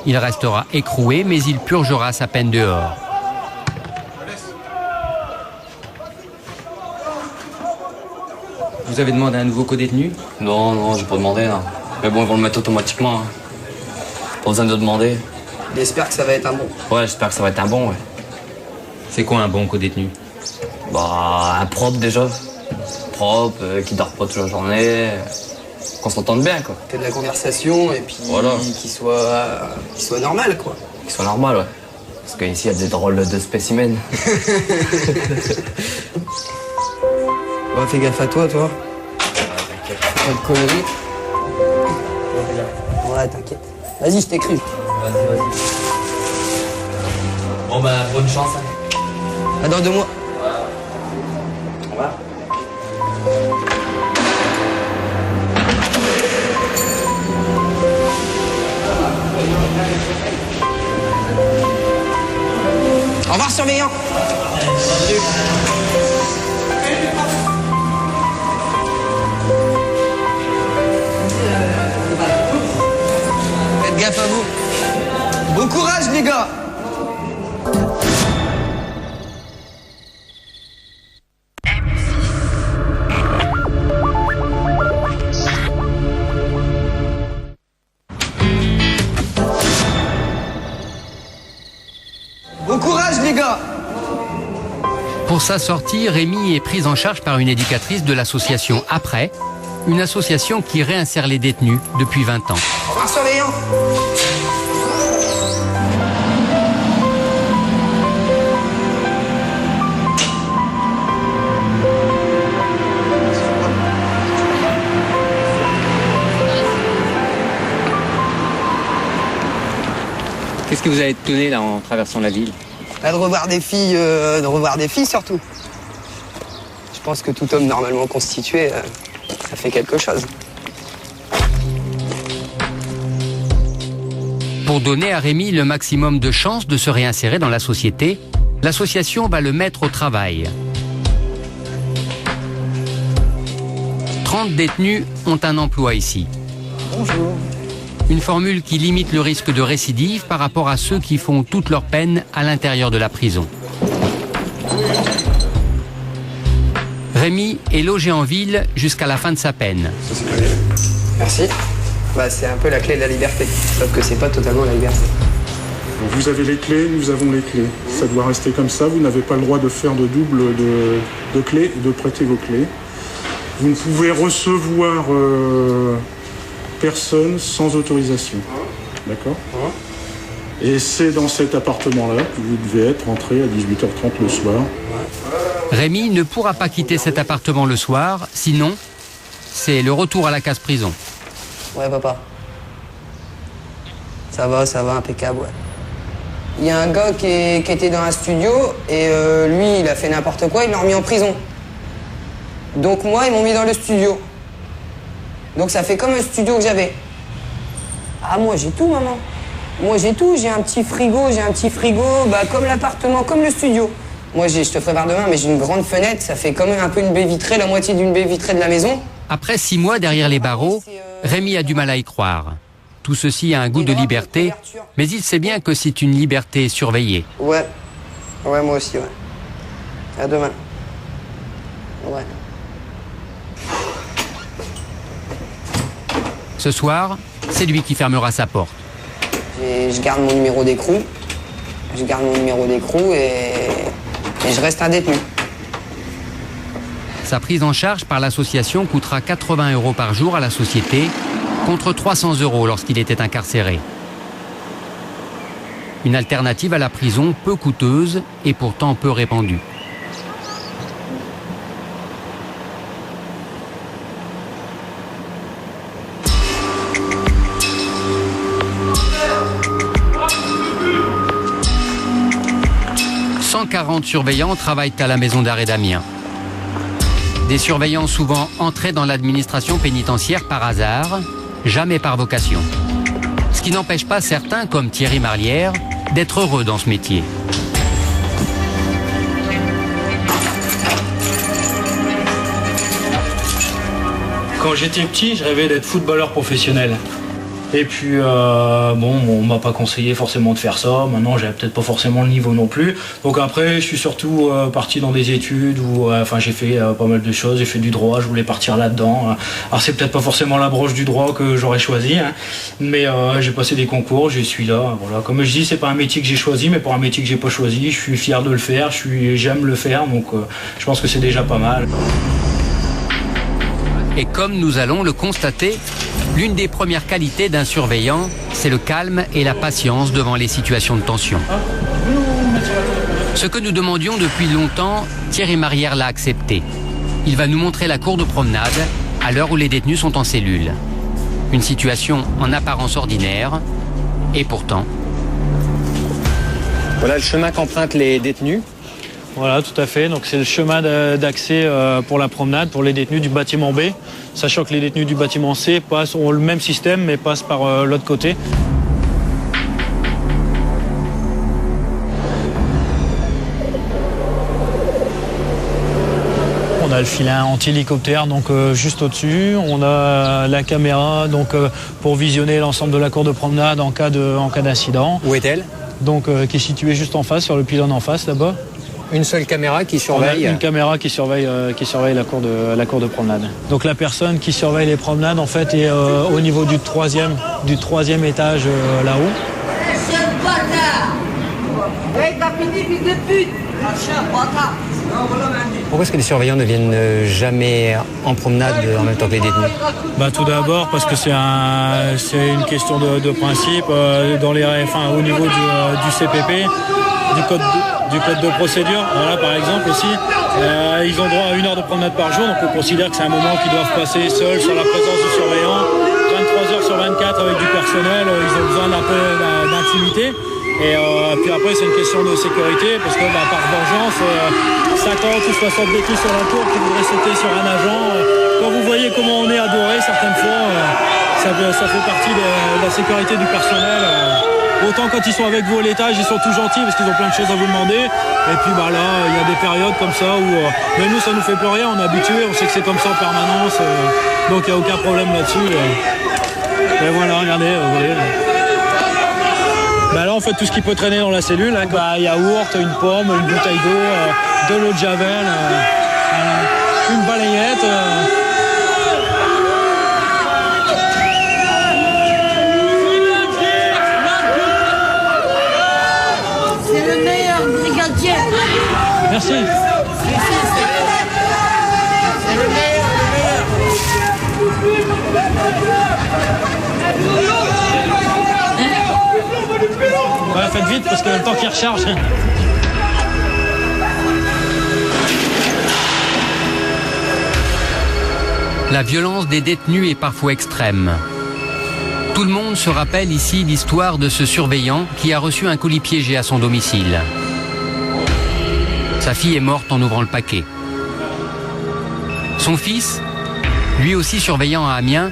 Il restera écroué, mais il purgera sa peine dehors.
Vous avez demandé un nouveau co-détenu? Non, j'ai pas demandé. Non. Mais bon, ils vont le mettre automatiquement. Hein. Pas besoin de demander.
J'espère que ça va être un bon.
Ouais, j'espère que ça va être un bon, ouais.
C'est quoi un bon co-détenu?
Bah, un propre déjà. Propre, qui dort pas toute la journée. Qu'on s'entende bien, quoi.
Que de la conversation et puis
voilà.
qu'il soit normal, quoi.
Qu'il soit normal, ouais. Parce qu'ici, il y a des drôles de spécimens.
Ouais, fais gaffe à toi. Pas de conneries. Ouais, t'inquiète. Vas-y, je t'écris.
Vas-y. Bon, bah, bonne chance. Hein.
À dans 2 mois.
Au revoir.
Au revoir, surveillant. Faites gaffe à vous. Bon courage, les gars.
Pour sa sortie, Rémi est pris en charge par une éducatrice de l'association Après, une association qui réinsère les détenus depuis 20 ans.
Au revoir, surveillant.
Qu'est-ce que vous avez donné là en traversant la ville?
De revoir des filles surtout. Je pense que tout homme normalement constitué, ça fait quelque chose.
Pour donner à Rémi le maximum de chances de se réinsérer dans la société, l'association va le mettre au travail. 30 détenus ont un emploi ici.
Bonjour.
Une formule qui limite le risque de récidive par rapport à ceux qui font toute leur peine à l'intérieur de la prison. Rémi est logé en ville jusqu'à la fin de sa peine.
Merci. C'est un peu la clé de la liberté, sauf que c'est pas totalement la liberté.
Vous avez les clés, nous avons les clés. Ça doit rester comme ça, vous n'avez pas le droit de faire de double de clés et de prêter vos clés. Vous ne pouvez recevoir personne sans autorisation. D'accord ? Et c'est dans cet appartement-là que vous devez être rentré à 18h30 le soir.
Rémi ne pourra pas quitter cet appartement le soir, sinon, c'est le retour à la case prison.
Ouais, papa. Ça va, impeccable, ouais. Il y a un gars qui était dans un studio et lui, il a fait n'importe quoi, il l'a remis en prison. Donc moi, ils m'ont mis dans le studio. Donc ça fait comme un studio que j'avais. Ah, moi, j'ai tout, maman. Moi, j'ai tout. J'ai un petit frigo, comme l'appartement, comme le studio. Moi, je te ferai voir demain, mais j'ai une grande fenêtre. Ça fait comme un peu une baie vitrée, la moitié d'une baie vitrée de la maison.
Après 6 mois derrière les barreaux, Rémi a du mal à y croire. Tout ceci a un goût de liberté, mais il sait bien que c'est une liberté surveillée.
Ouais, moi aussi, ouais. À demain. Ouais.
Ce soir, c'est lui qui fermera sa porte.
Je garde mon numéro d'écrou. Et je reste un détenu.
Sa prise en charge par l'association coûtera 80 € par jour à la société, contre 300 € lorsqu'il était incarcéré. Une alternative à la prison peu coûteuse et pourtant peu répandue. « 140 surveillants travaillent à la maison d'arrêt d'Amiens. Des surveillants souvent entrés dans l'administration pénitentiaire par hasard, jamais par vocation. Ce qui n'empêche pas certains, comme Thierry Marlière, d'être heureux dans ce métier.
Quand j'étais petit, je rêvais d'être footballeur professionnel. Et puis, on m'a pas conseillé forcément de faire ça. Maintenant, j'avais peut-être pas forcément le niveau non plus. Donc après, je suis surtout parti dans des études où, j'ai fait pas mal de choses. J'ai fait du droit, je voulais partir là-dedans. Alors, c'est peut-être pas forcément la branche du droit que j'aurais choisi, hein, mais j'ai passé des concours, je suis là. Voilà. Comme je dis, c'est pas un métier que j'ai choisi, mais pour un métier que j'ai pas choisi, je suis fier de le faire. J'aime le faire, donc je pense que c'est déjà pas mal.
Et comme nous allons le constater, l'une des premières qualités d'un surveillant, c'est le calme et la patience devant les situations de tension. Ce que nous demandions depuis longtemps, Thierry Marlière l'a accepté. Il va nous montrer la cour de promenade à l'heure où les détenus sont en cellule. Une situation en apparence ordinaire, et pourtant...
Voilà le chemin qu'empruntent les détenus.
Voilà, tout à fait. Donc c'est le chemin d'accès pour la promenade, pour les détenus du bâtiment B, sachant que les détenus du bâtiment C ont le même système, mais passent par l'autre côté. On a le filin anti-hélicoptère donc juste au-dessus. On a la caméra donc pour visionner l'ensemble de la cour de promenade en cas d'incident.
Où est-elle?
Donc qui est située juste en face, sur le pylône en face là-bas.
Une seule caméra qui surveille.
Une caméra qui surveille la cour de promenade. Donc la personne qui surveille les promenades en fait est au niveau du troisième étage là-haut.
Hey, t'as fini, fils de pute!
Pourquoi est-ce que les surveillants ne viennent jamais en promenade en même temps que les détenus?
Tout d'abord parce que c'est une question de principe au niveau du CPP, du code de procédure. Voilà, par exemple aussi, ils ont droit à 1 heure de promenade par jour, donc on considère que c'est un moment qu'ils doivent passer seuls sur la présence du surveillant, 23 heures sur 24 avec du personnel, ils ont besoin d'un peu d'intimité. Et puis après c'est une question de sécurité parce que par vengeance 50 ou 60 détenus sur la tour qui voudraient sauter sur un agent, quand vous voyez comment on est adoré certaines fois, ça fait partie de la sécurité du personnel. Autant quand ils sont avec vous à l'étage, ils sont tout gentils parce qu'ils ont plein de choses à vous demander. Et puis là, il y a des périodes comme ça où mais nous ça nous fait plus rien, on est habitués, on sait que c'est comme ça en permanence, donc il n'y a aucun problème là-dessus. Et voilà, regardez, vous voyez. Là on fait tout ce qui peut traîner dans la cellule, yaourt, une pomme, une bouteille d'eau, de l'eau de javel, une balayette.
C'est le meilleur brigadier.
Merci.
C'est le meilleur,
Faites vite parce qu'il y a le temps qu'il recharge.
La violence des détenus est parfois extrême. Tout le monde se rappelle ici l'histoire de ce surveillant qui a reçu un colis piégé à son domicile. Sa fille est morte en ouvrant le paquet. Son fils, lui aussi surveillant à Amiens,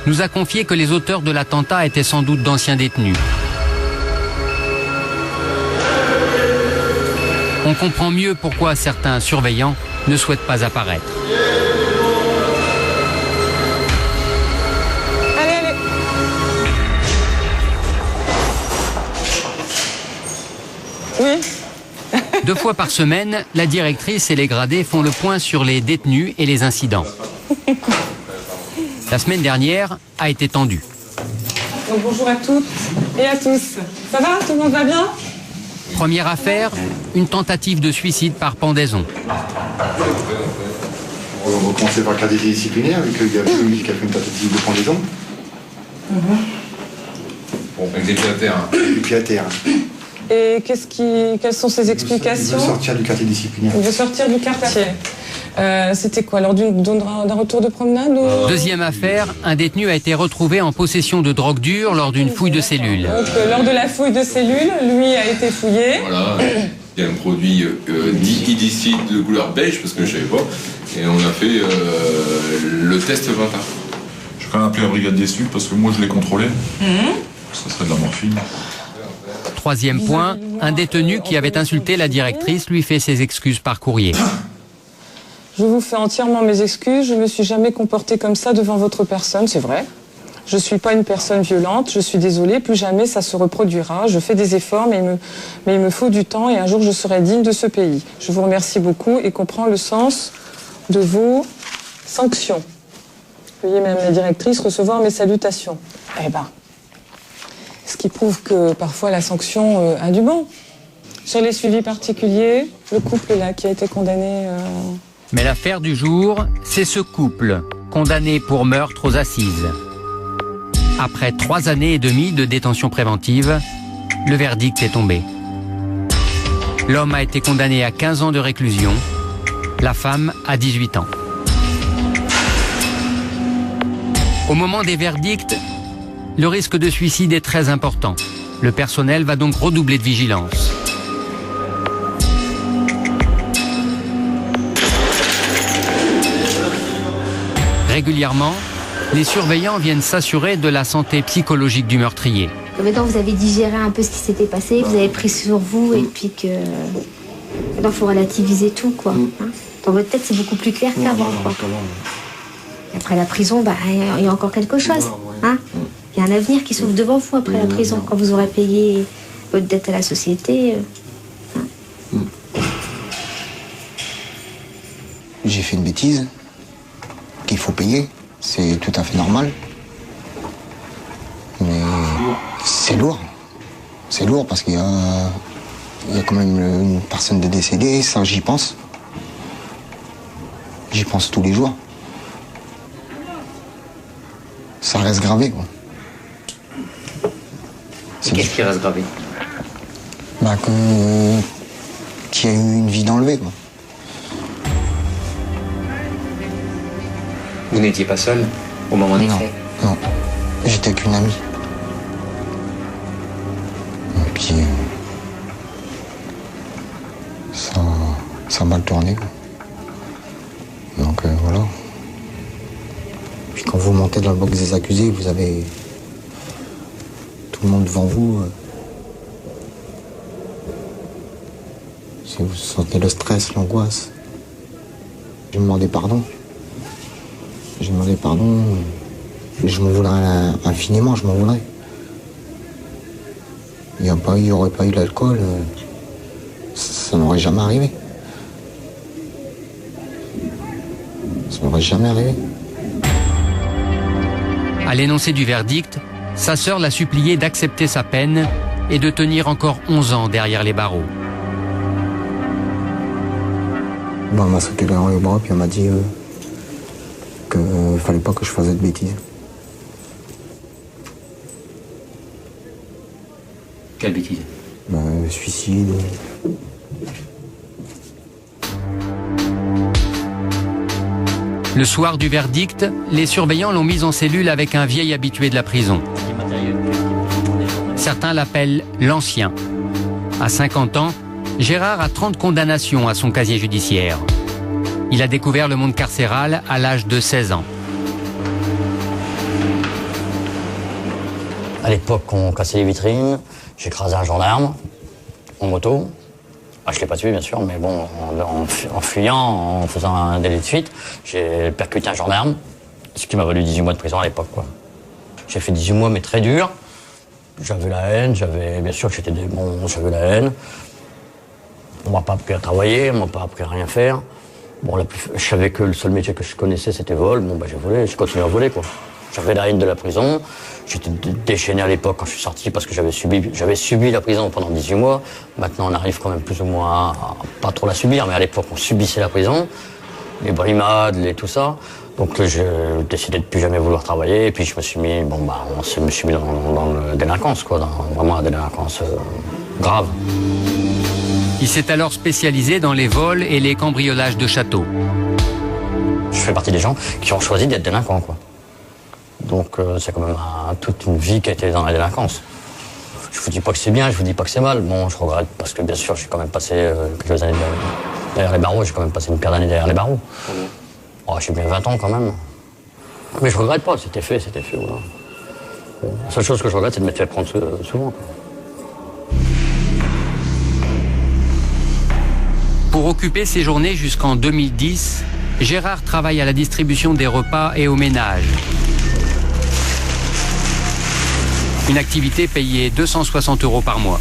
nous a confié que les auteurs de l'attentat étaient sans doute d'anciens détenus. On comprend mieux pourquoi certains surveillants ne souhaitent pas apparaître.
Allez.
2 fois par semaine, la directrice et les gradés font le point sur les détenus et les incidents. La semaine dernière a été tendue.
Donc bonjour à toutes et à tous. Ça va? Tout le monde va bien?
Première affaire, une tentative de suicide par pendaison.
On va commencer par le cadre disciplinaire, vu qu'il y a celui qui a fait une tentative de pendaison.
Bon, avec des pieds à terre.
Des pieds à terre.
Et quelles sont ses explications?
Il veut sortir du quartier disciplinaire.
Il veut sortir du quartier. C'était quoi, lors d'un retour de promenade ou...
Deuxième affaire, un détenu a été retrouvé en possession de drogue dure lors d'une fouille de cellule.
Donc, lors de la fouille de cellule, lui a été fouillé.
Voilà, il y a un produit dit illicite de couleur beige, parce que je ne savais pas, et on a fait le test ce matin.
Je vais quand même appeler la brigade des suites, parce que moi je l'ai contrôlé. Ça serait de la morphine.
Troisième point, un détenu qui avait insulté la directrice lui fait ses excuses par courrier.
Je vous fais entièrement mes excuses, je ne me suis jamais comportée comme ça devant votre personne, c'est vrai. Je ne suis pas une personne violente, je suis désolée, plus jamais ça se reproduira. Je fais des efforts, mais il me faut du temps et un jour je serai digne de ce pays. Je vous remercie beaucoup et comprends le sens de vos sanctions. Veuillez, Madame la directrice, recevoir mes salutations. Eh ben, ce qui prouve que parfois la sanction a du bon. Sur les suivis particuliers, le couple là qui a été condamné...
Mais l'affaire du jour, c'est ce couple, condamné pour meurtre aux assises. Après 3 années et demie de détention préventive, le verdict est tombé. L'homme a été condamné à 15 ans de réclusion, la femme à 18 ans. Au moment des verdicts, le risque de suicide est très important. Le personnel va donc redoubler de vigilance. Régulièrement, les surveillants viennent s'assurer de la santé psychologique du meurtrier.
Maintenant, vous avez digéré un peu ce qui s'était passé, vous avez pris sur vous, et puis que... Maintenant, il faut relativiser tout, quoi. Hein. Dans votre tête, c'est beaucoup plus clair qu'avant, quoi. Et après la prison, il y a encore quelque chose. Hein. Il y a un avenir qui s'ouvre devant vous après la prison, quand vous aurez payé votre dette à la société.
J'ai fait une bêtise qu'il faut payer, c'est tout à fait normal. Mais c'est lourd. C'est lourd parce qu'il y a quand même une personne de décédée, ça j'y pense. J'y pense tous les jours. Ça reste gravé, quoi.
Qu'est-ce qui reste gravé?
Bah, qu'il y a eu une vie d'enlevée, quoi.
Vous n'étiez pas seul au moment des faits?
Non, j'étais qu'une amie. Et puis, ça a mal tourné, quoi. Donc voilà. Puis quand vous montez dans le box des accusés, vous avez tout le monde devant vous. Vous sentez le stress, l'angoisse. J'ai demandé pardon. J'ai demandé pardon. Et je m'en voudrais infiniment, je m'en voudrais. Il n'y aurait pas eu l'alcool, ça n'aurait jamais arrivé. Ça n'aurait jamais arrivé.
À l'énoncé du verdict, sa sœur l'a supplié d'accepter sa peine et de tenir encore 11 ans derrière les barreaux.
Bon, elle m'a sauté dans les bras, puis elle m'a dit qu'il ne fallait pas que je fasse de bêtises.
Quelle bêtise?
Suicide.
Le soir du verdict, les surveillants l'ont mise en cellule avec un vieil habitué de la prison. Certains l'appellent l'ancien. À 50 ans, Gérard a 30 condamnations à son casier judiciaire. Il a découvert le monde carcéral à l'âge de 16 ans.
À l'époque, on cassait les vitrines, j'ai écrasé un gendarme en moto. Ah, je ne l'ai pas tué, bien sûr, mais bon, en fuyant, en faisant un délit de fuite, j'ai percuté un gendarme, ce qui m'a valu 18 mois de prison à l'époque, quoi. J'ai fait 18 mois, mais très dur. J'avais la haine, bien sûr que j'étais j'avais la haine. On m'a pas appris à travailler, on m'a pas appris à rien faire. Bon, je savais que le seul métier que je connaissais, c'était vol. Bon, j'ai volé, j'ai continué à voler, quoi. J'avais la haine de la prison. J'étais déchaîné à l'époque quand je suis sorti parce que j'avais subi la prison pendant 18 mois. Maintenant, on arrive quand même plus ou moins à pas trop la subir, mais à l'époque, on subissait la prison, les brimades, tout ça. Donc, j'ai décidé de plus jamais vouloir travailler. Et puis, je me suis mis, me suis mis dans la délinquance, quoi, vraiment la délinquance grave.
Il s'est alors spécialisé dans les vols et les cambriolages de châteaux.
Je fais partie des gens qui ont choisi d'être délinquants, quoi. Donc c'est quand même toute une vie qui a été dans la délinquance. Je vous dis pas que c'est bien, je vous dis pas que c'est mal. Bon, je regrette parce que bien sûr, j'ai quand même passé quelques années derrière les barreaux. J'ai quand même passé une paire d'années derrière les barreaux. Oh, j'ai bien 20 ans quand même. Mais je regrette pas, c'était fait, voilà. La seule chose que je regrette, c'est de m'être fait prendre souvent, quoi.
Pour occuper ses journées jusqu'en 2010, Gérard travaille à la distribution des repas et au ménage. Une activité payée 260 € par mois.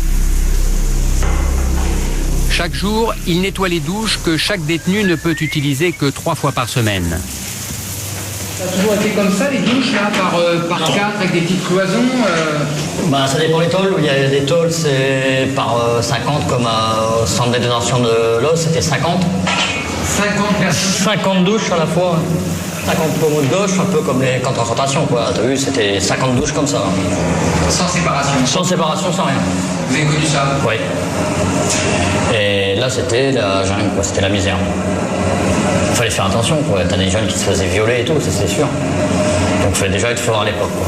Chaque jour, il nettoie les douches que chaque détenu ne peut utiliser que 3 fois par semaine.
Ça a toujours été comme ça, les douches, là, par 4, avec des petites cloisons
Ça dépend des tôles. Il y a des tôles, c'est par 50, comme au centre de détention de l'os, c'était 50.
50 personnes
50 douches à la fois. 50 pommeaux de gauche, un peu comme les camps de concentration, quoi. T'as vu, c'était 50 douches comme ça.
Sans séparation?
Sans séparation, sans rien.
Vous avez connu ça?
Oui. Et là, c'était la jungle, quoi. C'était la misère. Il fallait faire attention, quoi. T'as des jeunes qui se faisaient violer et tout, c'est sûr. Donc il fallait déjà être fort à l'époque, quoi.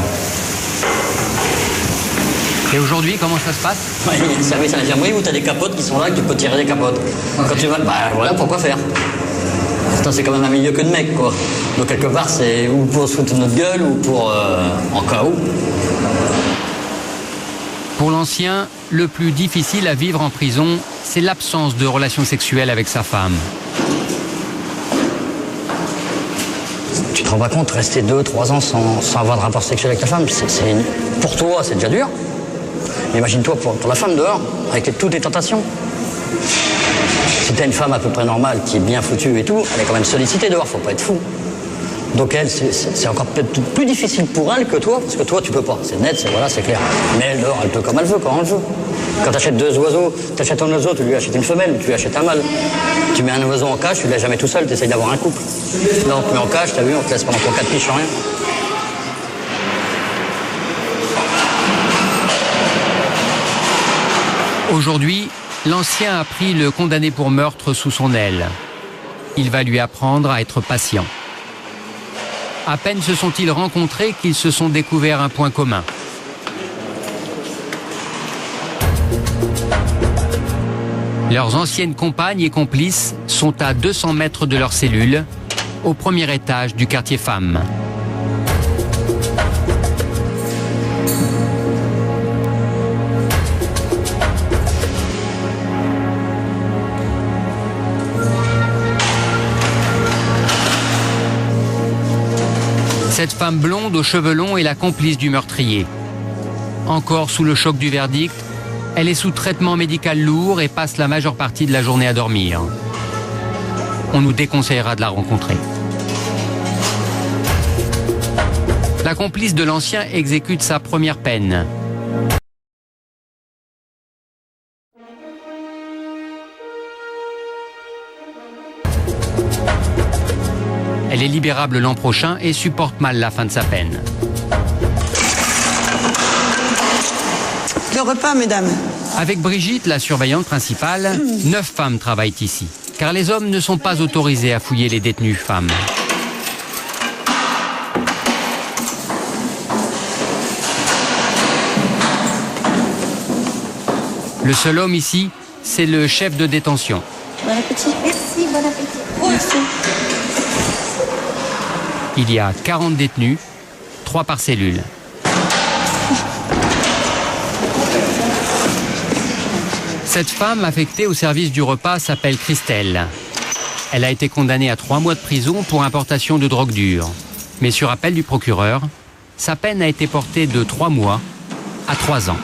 Et aujourd'hui, comment ça se passe?
Il y a des services à l'infirmerie où t'as des capotes qui sont là, que tu peux tirer des capotes. Quand tu vas, voilà, pourquoi faire? Pourtant, c'est quand même un milieu que de mecs, quoi. Donc quelque part, c'est ou pour se foutre de notre gueule ou pour en cas où.
Pour l'ancien, le plus difficile à vivre en prison, c'est l'absence de relations sexuelles avec sa femme.
Tu te rends pas compte, rester 2-3 ans sans avoir de rapport sexuel avec ta femme, pour toi, c'est déjà dur. Mais imagine-toi pour la femme dehors, avec toutes les tentations. Si t'as une femme à peu près normale, qui est bien foutue et tout, elle est quand même sollicitée dehors, faut pas être fou. Donc elle, c'est encore peut-être plus difficile pour elle que toi, parce que toi, tu peux pas. C'est net, c'est clair. Mais elle dort, elle peut comme elle veut, quand elle veut. Quand tu achètes 2 oiseaux, tu achètes un oiseau, tu lui achètes une femelle, tu lui achètes un mâle. Tu mets un oiseau en cage, tu ne l'as jamais tout seul, tu essayes d'avoir un couple. Là, on te met en cage, tu as vu, on te laisse pendant ton 4 piges sans rien.
Aujourd'hui, l'ancien a pris le condamné pour meurtre sous son aile. Il va lui apprendre à être patient. À peine se sont-ils rencontrés qu'ils se sont découverts un point commun. Leurs anciennes compagnes et complices sont à 200 mètres de leur cellule, au premier étage du quartier femmes. Cette femme blonde aux cheveux longs est la complice du meurtrier. Encore sous le choc du verdict, elle est sous traitement médical lourd et passe la majeure partie de la journée à dormir. On nous déconseillera de la rencontrer. La complice de l'ancien exécute sa première peine. Elle est libérable l'an prochain et supporte mal la fin de sa peine.
Le repas, mesdames.
Avec Brigitte, la surveillante principale, 9 femmes travaillent ici. Car les hommes ne sont pas autorisés à fouiller les détenues femmes. Le seul homme ici, c'est le chef de détention.
Bon appétit. Merci, bon appétit. Merci.
Il y a 40 détenus, 3 par cellule. Cette femme affectée au service du repas s'appelle Christelle. Elle a été condamnée à 3 mois de prison pour importation de drogue dure. Mais sur appel du procureur, sa peine a été portée de 3 mois à 3 ans.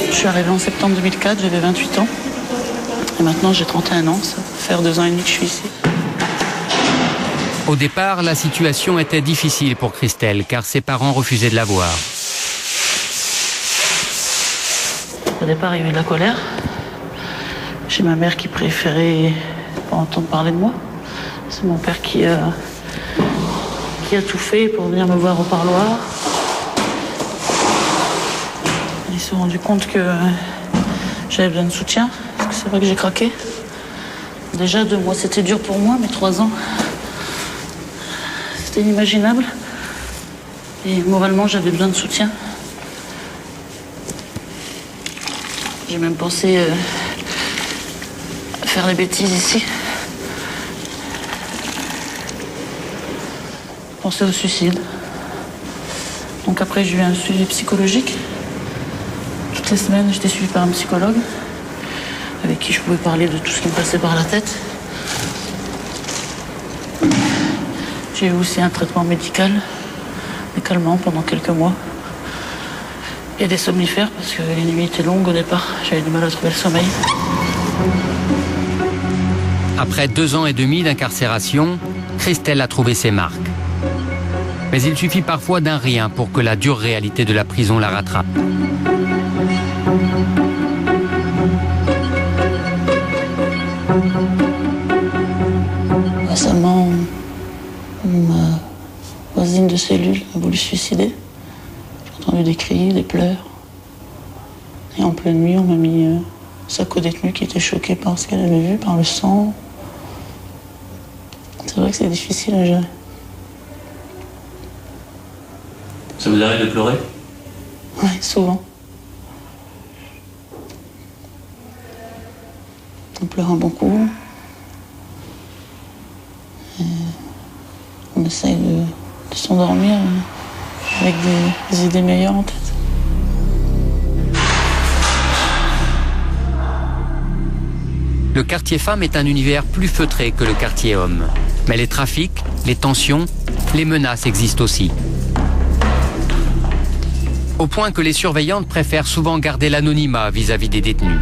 Je suis arrivée en septembre 2004, j'avais 28 ans. Et maintenant j'ai 31 ans, ça va faire 2 ans et demi que je suis ici.
Au départ, la situation était difficile pour Christelle, car ses parents refusaient de la voir.
Au départ, il y a eu de la colère. J'ai ma mère qui préférait pas entendre parler de moi. C'est mon père qui a tout fait pour venir me voir au parloir. Ils se sont rendus compte que j'avais besoin de soutien, parce que c'est vrai que j'ai craqué. Déjà 2 mois, c'était dur pour moi, mais 3 ans, c'était inimaginable. Et moralement, j'avais besoin de soutien. J'ai même pensé faire des bêtises ici. Penser au suicide. Donc après, j'ai eu un suivi psychologique. Toutes les semaines, j'étais suivie par un psychologue avec qui je pouvais parler de tout ce qui me passait par la tête. J'ai eu aussi un traitement médical, des calmants pendant quelques mois. Et des somnifères parce que les nuits étaient longues au départ. J'avais du mal à trouver le sommeil.
Après 2 ans et demi d'incarcération, Christelle a trouvé ses marques. Mais il suffit parfois d'un rien pour que la dure réalité de la prison la rattrape.
Récemment, ma voisine de cellule a voulu se suicider. J'ai entendu des cris, des pleurs. Et en pleine nuit, on m'a mis sa co-détenue qui était choquée par ce qu'elle avait vu, par le sang. C'est vrai que c'est difficile à gérer.
Ça vous arrive de pleurer?
Oui, souvent. On pleure un bon coup. Et on essaye de s'endormir avec des idées meilleures en tête.
Le quartier femme est un univers plus feutré que le quartier homme. Mais les trafics, les tensions, les menaces existent aussi. Au point que les surveillantes préfèrent souvent garder l'anonymat vis-à-vis des détenus.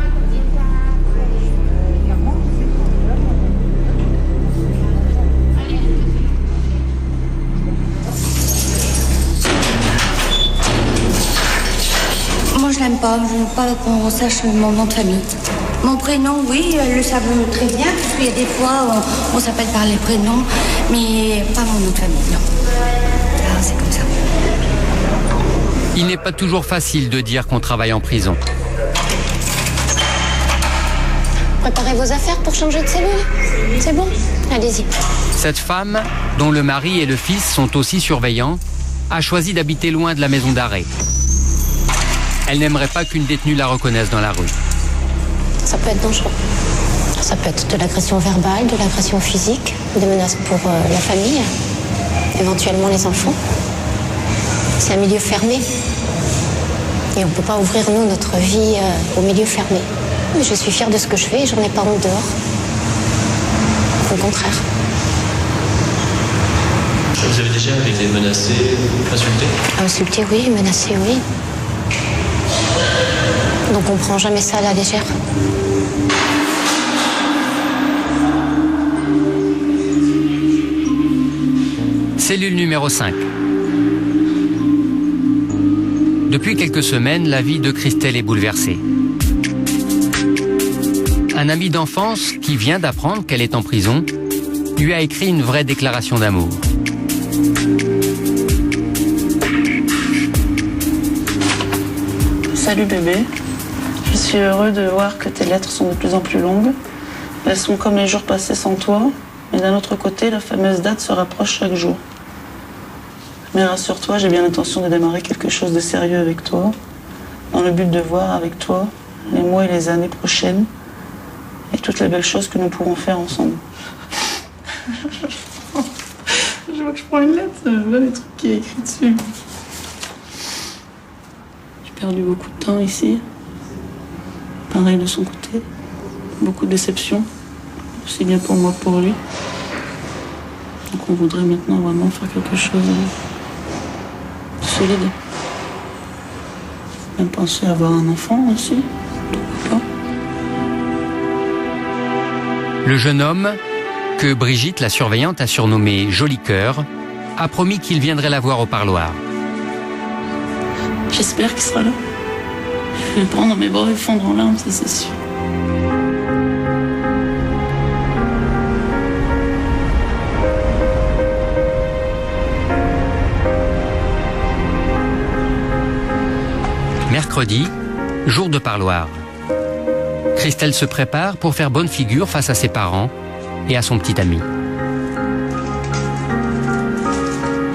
pas. Je veux pas qu'on sache mon nom de famille. Mon prénom, oui, elles le savent très bien, parce qu'il y a des fois on s'appelle par les prénoms, mais pas mon nom de famille, non. Ah, c'est comme ça.
Il n'est pas toujours facile de dire qu'on travaille en prison.
Préparez vos affaires pour changer de cellule. C'est bon? Allez-y.
Cette femme, dont le mari et le fils sont aussi surveillants, a choisi d'habiter loin de la maison d'arrêt. Elle n'aimerait pas qu'une détenue la reconnaisse dans la rue.
Ça peut être dangereux. Ça peut être de l'agression verbale, de l'agression physique, des menaces pour la famille, éventuellement les enfants. C'est un milieu fermé. Et on ne peut pas ouvrir, nous, notre vie au milieu fermé. Mais je suis fière de ce que je fais et j'en ai pas honte dehors. Au contraire.
Vous avez déjà été menacé, insulté?
Insulté, oui. Menacé, oui. Donc on prend jamais ça à la légère.
Cellule numéro 5. Depuis quelques semaines, la vie de Christelle est bouleversée. Un ami d'enfance qui vient d'apprendre qu'elle est en prison lui a écrit une vraie déclaration d'amour.
Salut bébé, je suis heureux de voir que tes lettres sont de plus en plus longues. Elles sont comme les jours passés sans toi, mais d'un autre côté, la fameuse date se rapproche chaque jour. Mais rassure-toi, j'ai bien l'intention de démarrer quelque chose de sérieux avec toi, dans le but de voir avec toi les mois et les années prochaines et toutes les belles choses que nous pourrons faire ensemble. Je vois que je prends une lettre, voilà les trucs qui est écrit dessus. J'ai perdu beaucoup de temps ici. Pareil de son côté. Beaucoup de déceptions, aussi bien pour moi que pour lui. Donc on voudrait maintenant vraiment faire quelque chose de solide. Même penser à avoir un enfant aussi. Pourquoi pas.
Le jeune homme, que Brigitte, la surveillante, a surnommé Joli Cœur, a promis qu'il viendrait la voir au parloir.
J'espère qu'il sera là. Je vais le prendre dans mes bras et fondre en larmes, ça c'est sûr.
Mercredi, jour de parloir. Christelle se prépare pour faire bonne figure face à ses parents et à son petit ami.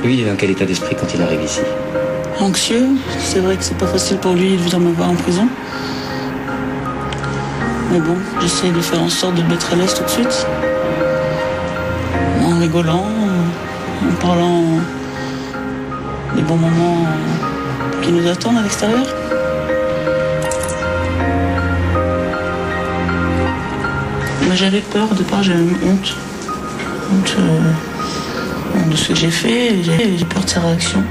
Lui, il est dans quel état d'esprit quand il arrive ici?
Anxieux, c'est vrai que c'est pas facile pour lui de venir me voir en prison. Mais bon, j'essaie de faire en sorte de le mettre à l'aise tout de suite. En rigolant, en parlant des bons moments qui nous attendent à l'extérieur. Mais j'avais peur, au départ j'avais honte. Honte de ce que j'ai fait, j'ai peur de sa réaction.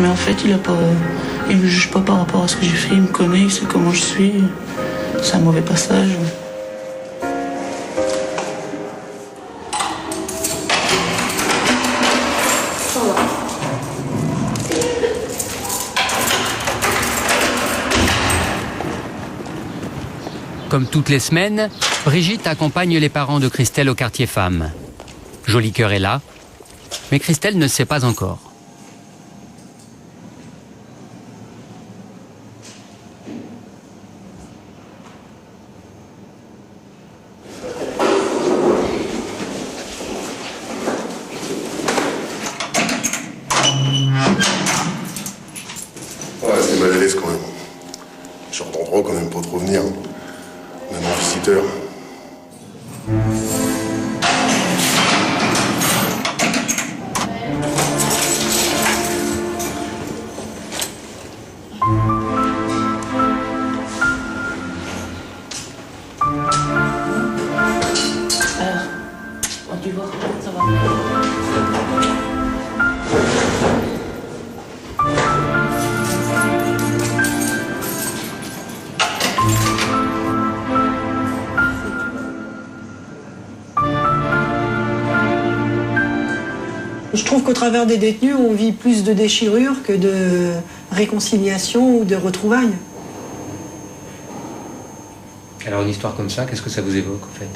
Mais en fait, il me juge pas par rapport à ce que j'ai fait, il me connaît, il sait comment je suis. C'est un mauvais passage.
Comme toutes les semaines, Brigitte accompagne les parents de Christelle au quartier femme. Joli Cœur est là, mais Christelle ne sait pas encore.
Ouais, c'est mal à l'aise quand même. Je suis en droit quand même pas trop venir. Même en visiteur.
Tu vois, ça va.
Je trouve qu'au travers des détenus, on vit plus de déchirures que réconciliation ou de retrouvailles.
Alors une histoire comme ça, qu'est-ce que ça vous évoque en fait?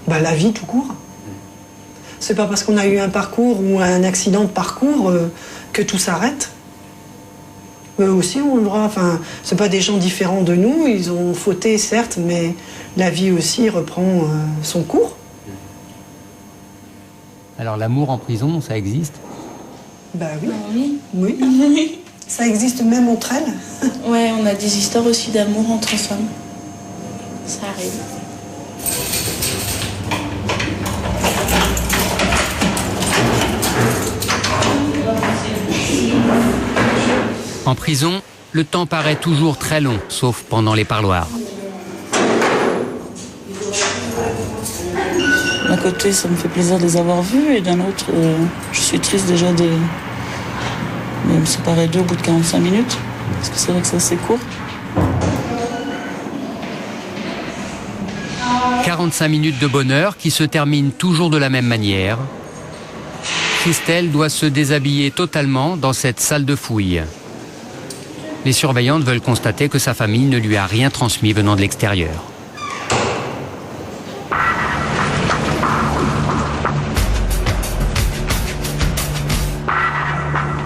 Bah, la vie tout court. C'est pas parce qu'on a eu un parcours ou un accident de parcours que tout s'arrête. Eux aussi ont le droit, enfin, c'est pas des gens différents de nous, ils ont fauté certes, mais la vie aussi reprend son cours.
Alors l'amour en prison, ça existe?
Bah oui. Oui. Ça existe même entre elles.
Ouais, on a des histoires aussi d'amour entre femmes. Ça arrive.
En prison, le temps paraît toujours très long, sauf pendant les parloirs.
D'un côté, ça me fait plaisir de les avoir vus, et d'un autre, je suis triste déjà de me séparer d'eux au bout de 45 minutes, parce que c'est vrai que c'est assez court.
45 minutes de bonheur qui se terminent toujours de la même manière. Christelle doit se déshabiller totalement dans cette salle de fouille. Les surveillantes veulent constater que sa famille ne lui a rien transmis venant de l'extérieur.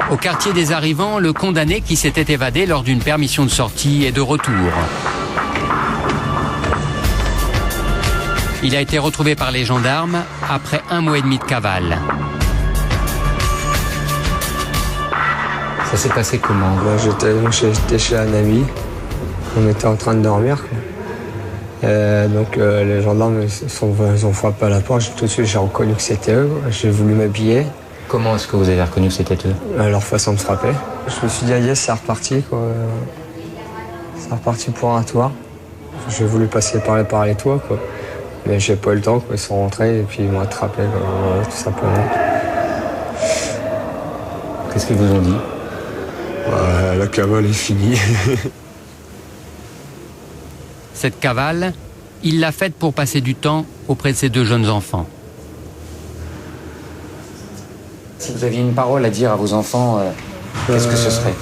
Au quartier des arrivants, le condamné qui s'était évadé lors d'une permission de sortie est de retour. Il a été retrouvé par les gendarmes après 1 mois et demi de cavale.
Ça s'est passé comment? J'étais chez un ami, on était en train de dormir. Les gendarmes ils ont frappé à la porte, tout de suite j'ai reconnu que c'était eux, j'ai voulu m'habiller.
Comment est-ce que vous avez reconnu que c'était eux?
Leur façon de frapper. Je me suis dit, yes, c'est reparti, quoi. C'est reparti pour un toit. J'ai voulu passer par les toits, quoi. Mais j'ai pas eu le temps, quoi. Ils sont rentrés et puis ils m'ont attrapé, quoi, tout simplement.
Qu'est-ce qu'ils vous ont dit?
La cavale est finie.
Cette cavale, il l'a faite pour passer du temps auprès de ses 2 jeunes enfants. Si vous aviez une parole à dire à vos enfants, qu'est-ce que ce serait?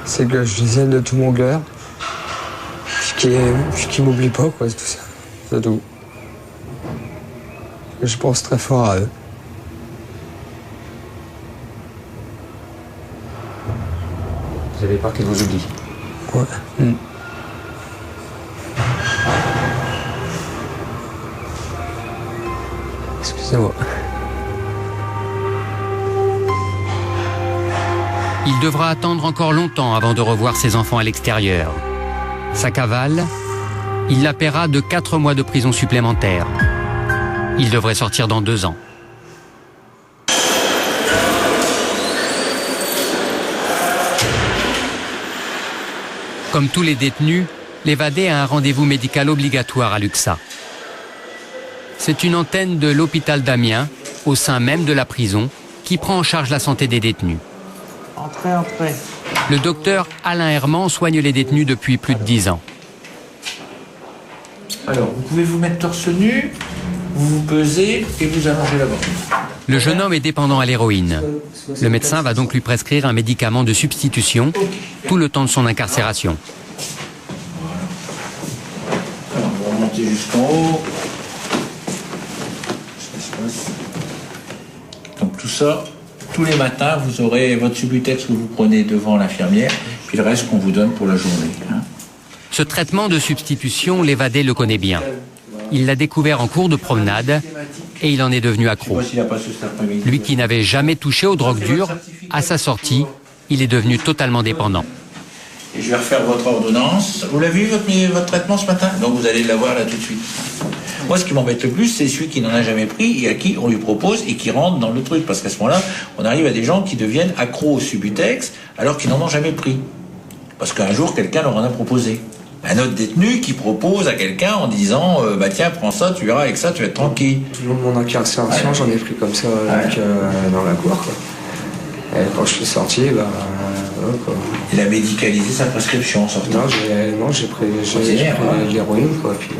C'est que je les aime de tout mon cœur. Qu'ils m'oublient pas, quoi, c'est tout ça. C'est tout. Je pense très fort à eux.
Vous avez peur qu'ils vous oublient?
Ouais. Excusez-moi.
Il devra attendre encore longtemps avant de revoir ses enfants à l'extérieur. Sa cavale, il la paiera de 4 mois de prison supplémentaire. Il devrait sortir dans 2 ans. Comme tous les détenus, l'évadé a un rendez-vous médical obligatoire à Luxa. C'est une antenne de l'hôpital d'Amiens, au sein même de la prison, qui prend en charge la santé des détenus.
Entrez.
Le docteur Alain Herman soigne les détenus depuis plus de 10 ans.
Alors, vous pouvez vous mettre torse nu, vous vous pesez et vous allongez la bande.
Le jeune homme est dépendant à l'héroïne. Le médecin va donc lui prescrire un médicament de substitution tout le temps de son incarcération.
Alors, vous remontez jusqu'en haut. Donc tout ça, tous les matins, vous aurez votre Subutex que vous prenez devant l'infirmière, puis le reste qu'on vous donne pour la journée.
Ce traitement de substitution, l'évadé le connaît bien. Il l'a découvert en cours de promenade et il en est devenu accro. Lui qui n'avait jamais touché aux drogues dures, à sa sortie, il est devenu totalement dépendant.
Et je vais refaire votre ordonnance. Vous l'avez vu, votre traitement ce matin? Donc vous allez l'avoir là tout de suite. Moi, ce qui m'embête le plus, c'est celui qui n'en a jamais pris et à qui on lui propose et qui rentre dans le truc. Parce qu'à ce moment-là, on arrive à des gens qui deviennent accros au Subutex alors qu'ils n'en ont jamais pris. Parce qu'un jour, quelqu'un leur en a proposé. Un autre détenu qui propose à quelqu'un en disant bah tiens, prends ça, tu verras, avec ça, tu vas être tranquille.
Tout le monde en incarcération, j'en ai pris comme ça dans la cour, quoi. Et quand je suis sorti, quoi.
Il a médicalisé sa prescription en sortant.
Non, j'ai pris l'héroïne, quoi, puis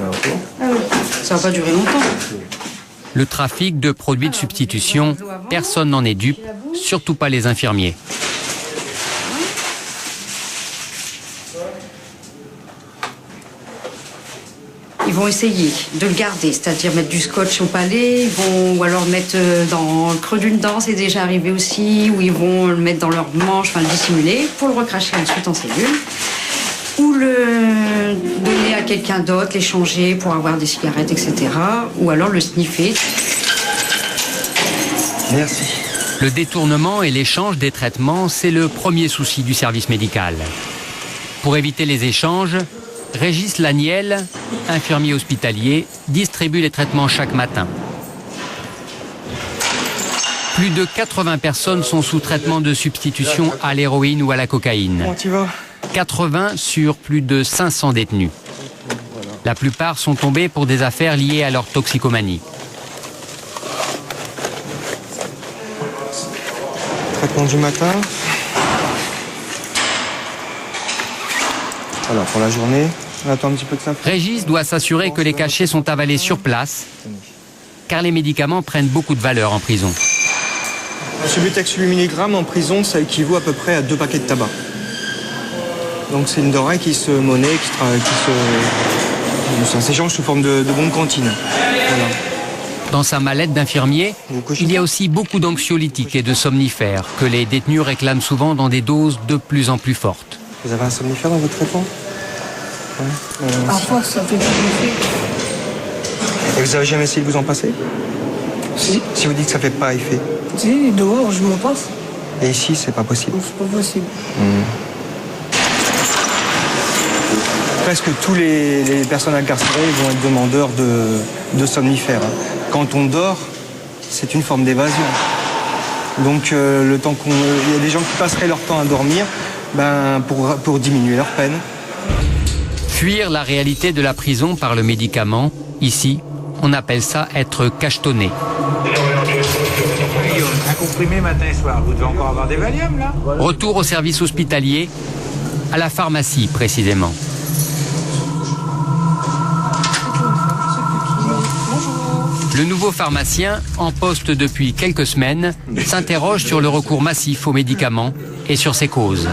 Ah oui, ça va pas durer longtemps.
Le trafic de produits de substitution, personne n'en est dupe, surtout pas les infirmiers.
vont essayer de le garder, c'est-à-dire mettre du scotch au palais, ou alors le mettre dans le creux d'une dent, c'est déjà arrivé aussi, ou ils vont le mettre dans leur manche, enfin le dissimuler, pour le recracher ensuite en cellule, ou le donner à quelqu'un d'autre, l'échanger pour avoir des cigarettes, etc., ou alors le sniffer.
Merci. Le détournement et l'échange des traitements, c'est le premier souci du service médical. Pour éviter les échanges, Régis Laniel, infirmier hospitalier, distribue les traitements chaque matin. Plus de 80 personnes sont sous traitement de substitution à l'héroïne ou à la cocaïne.
Comment tu vas ?
80 sur plus de 500 détenus. La plupart sont tombés pour des affaires liées à leur toxicomanie.
Traitement du matin. Alors pour la journée, on attend un petit peu que ça.
Régis doit s'assurer que les cachets sont avalés sur place, car les médicaments prennent beaucoup de valeur en prison.
Un Subutex 8 mg en prison, ça équivaut à peu près à 2 paquets de tabac. Donc c'est une denrée qui se monnaie, ça s'échange sous forme de bons de cantine. Voilà.
Dans sa mallette d'infirmier, il y a aussi beaucoup d'anxiolytiques et de somnifères que les détenus réclament souvent dans des doses de plus en plus fortes.
Vous avez un somnifère dans votre traitement ?
Parfois, ça fait pas effet.
Et vous avez jamais essayé de vous en passer ?
Si.
Si vous dites que ça fait pas effet.
Si, dehors, je me passe.
Et ici, c'est pas possible.
C'est pas possible.
Presque tous les personnes incarcérées vont être demandeurs de somnifères. Quand on dort, c'est une forme d'évasion. Donc le temps il y a des gens qui passeraient leur temps à dormir pour diminuer leur peine.
Fuir la réalité de la prison par le médicament, ici, on appelle ça être cachetonné.
Un comprimé matin et soir, vous devez encore avoir des Valium là ?
Retour au service hospitalier, à la pharmacie précisément. Le nouveau pharmacien, en poste depuis quelques semaines, s'interroge sur le recours massif aux médicaments et sur ses causes.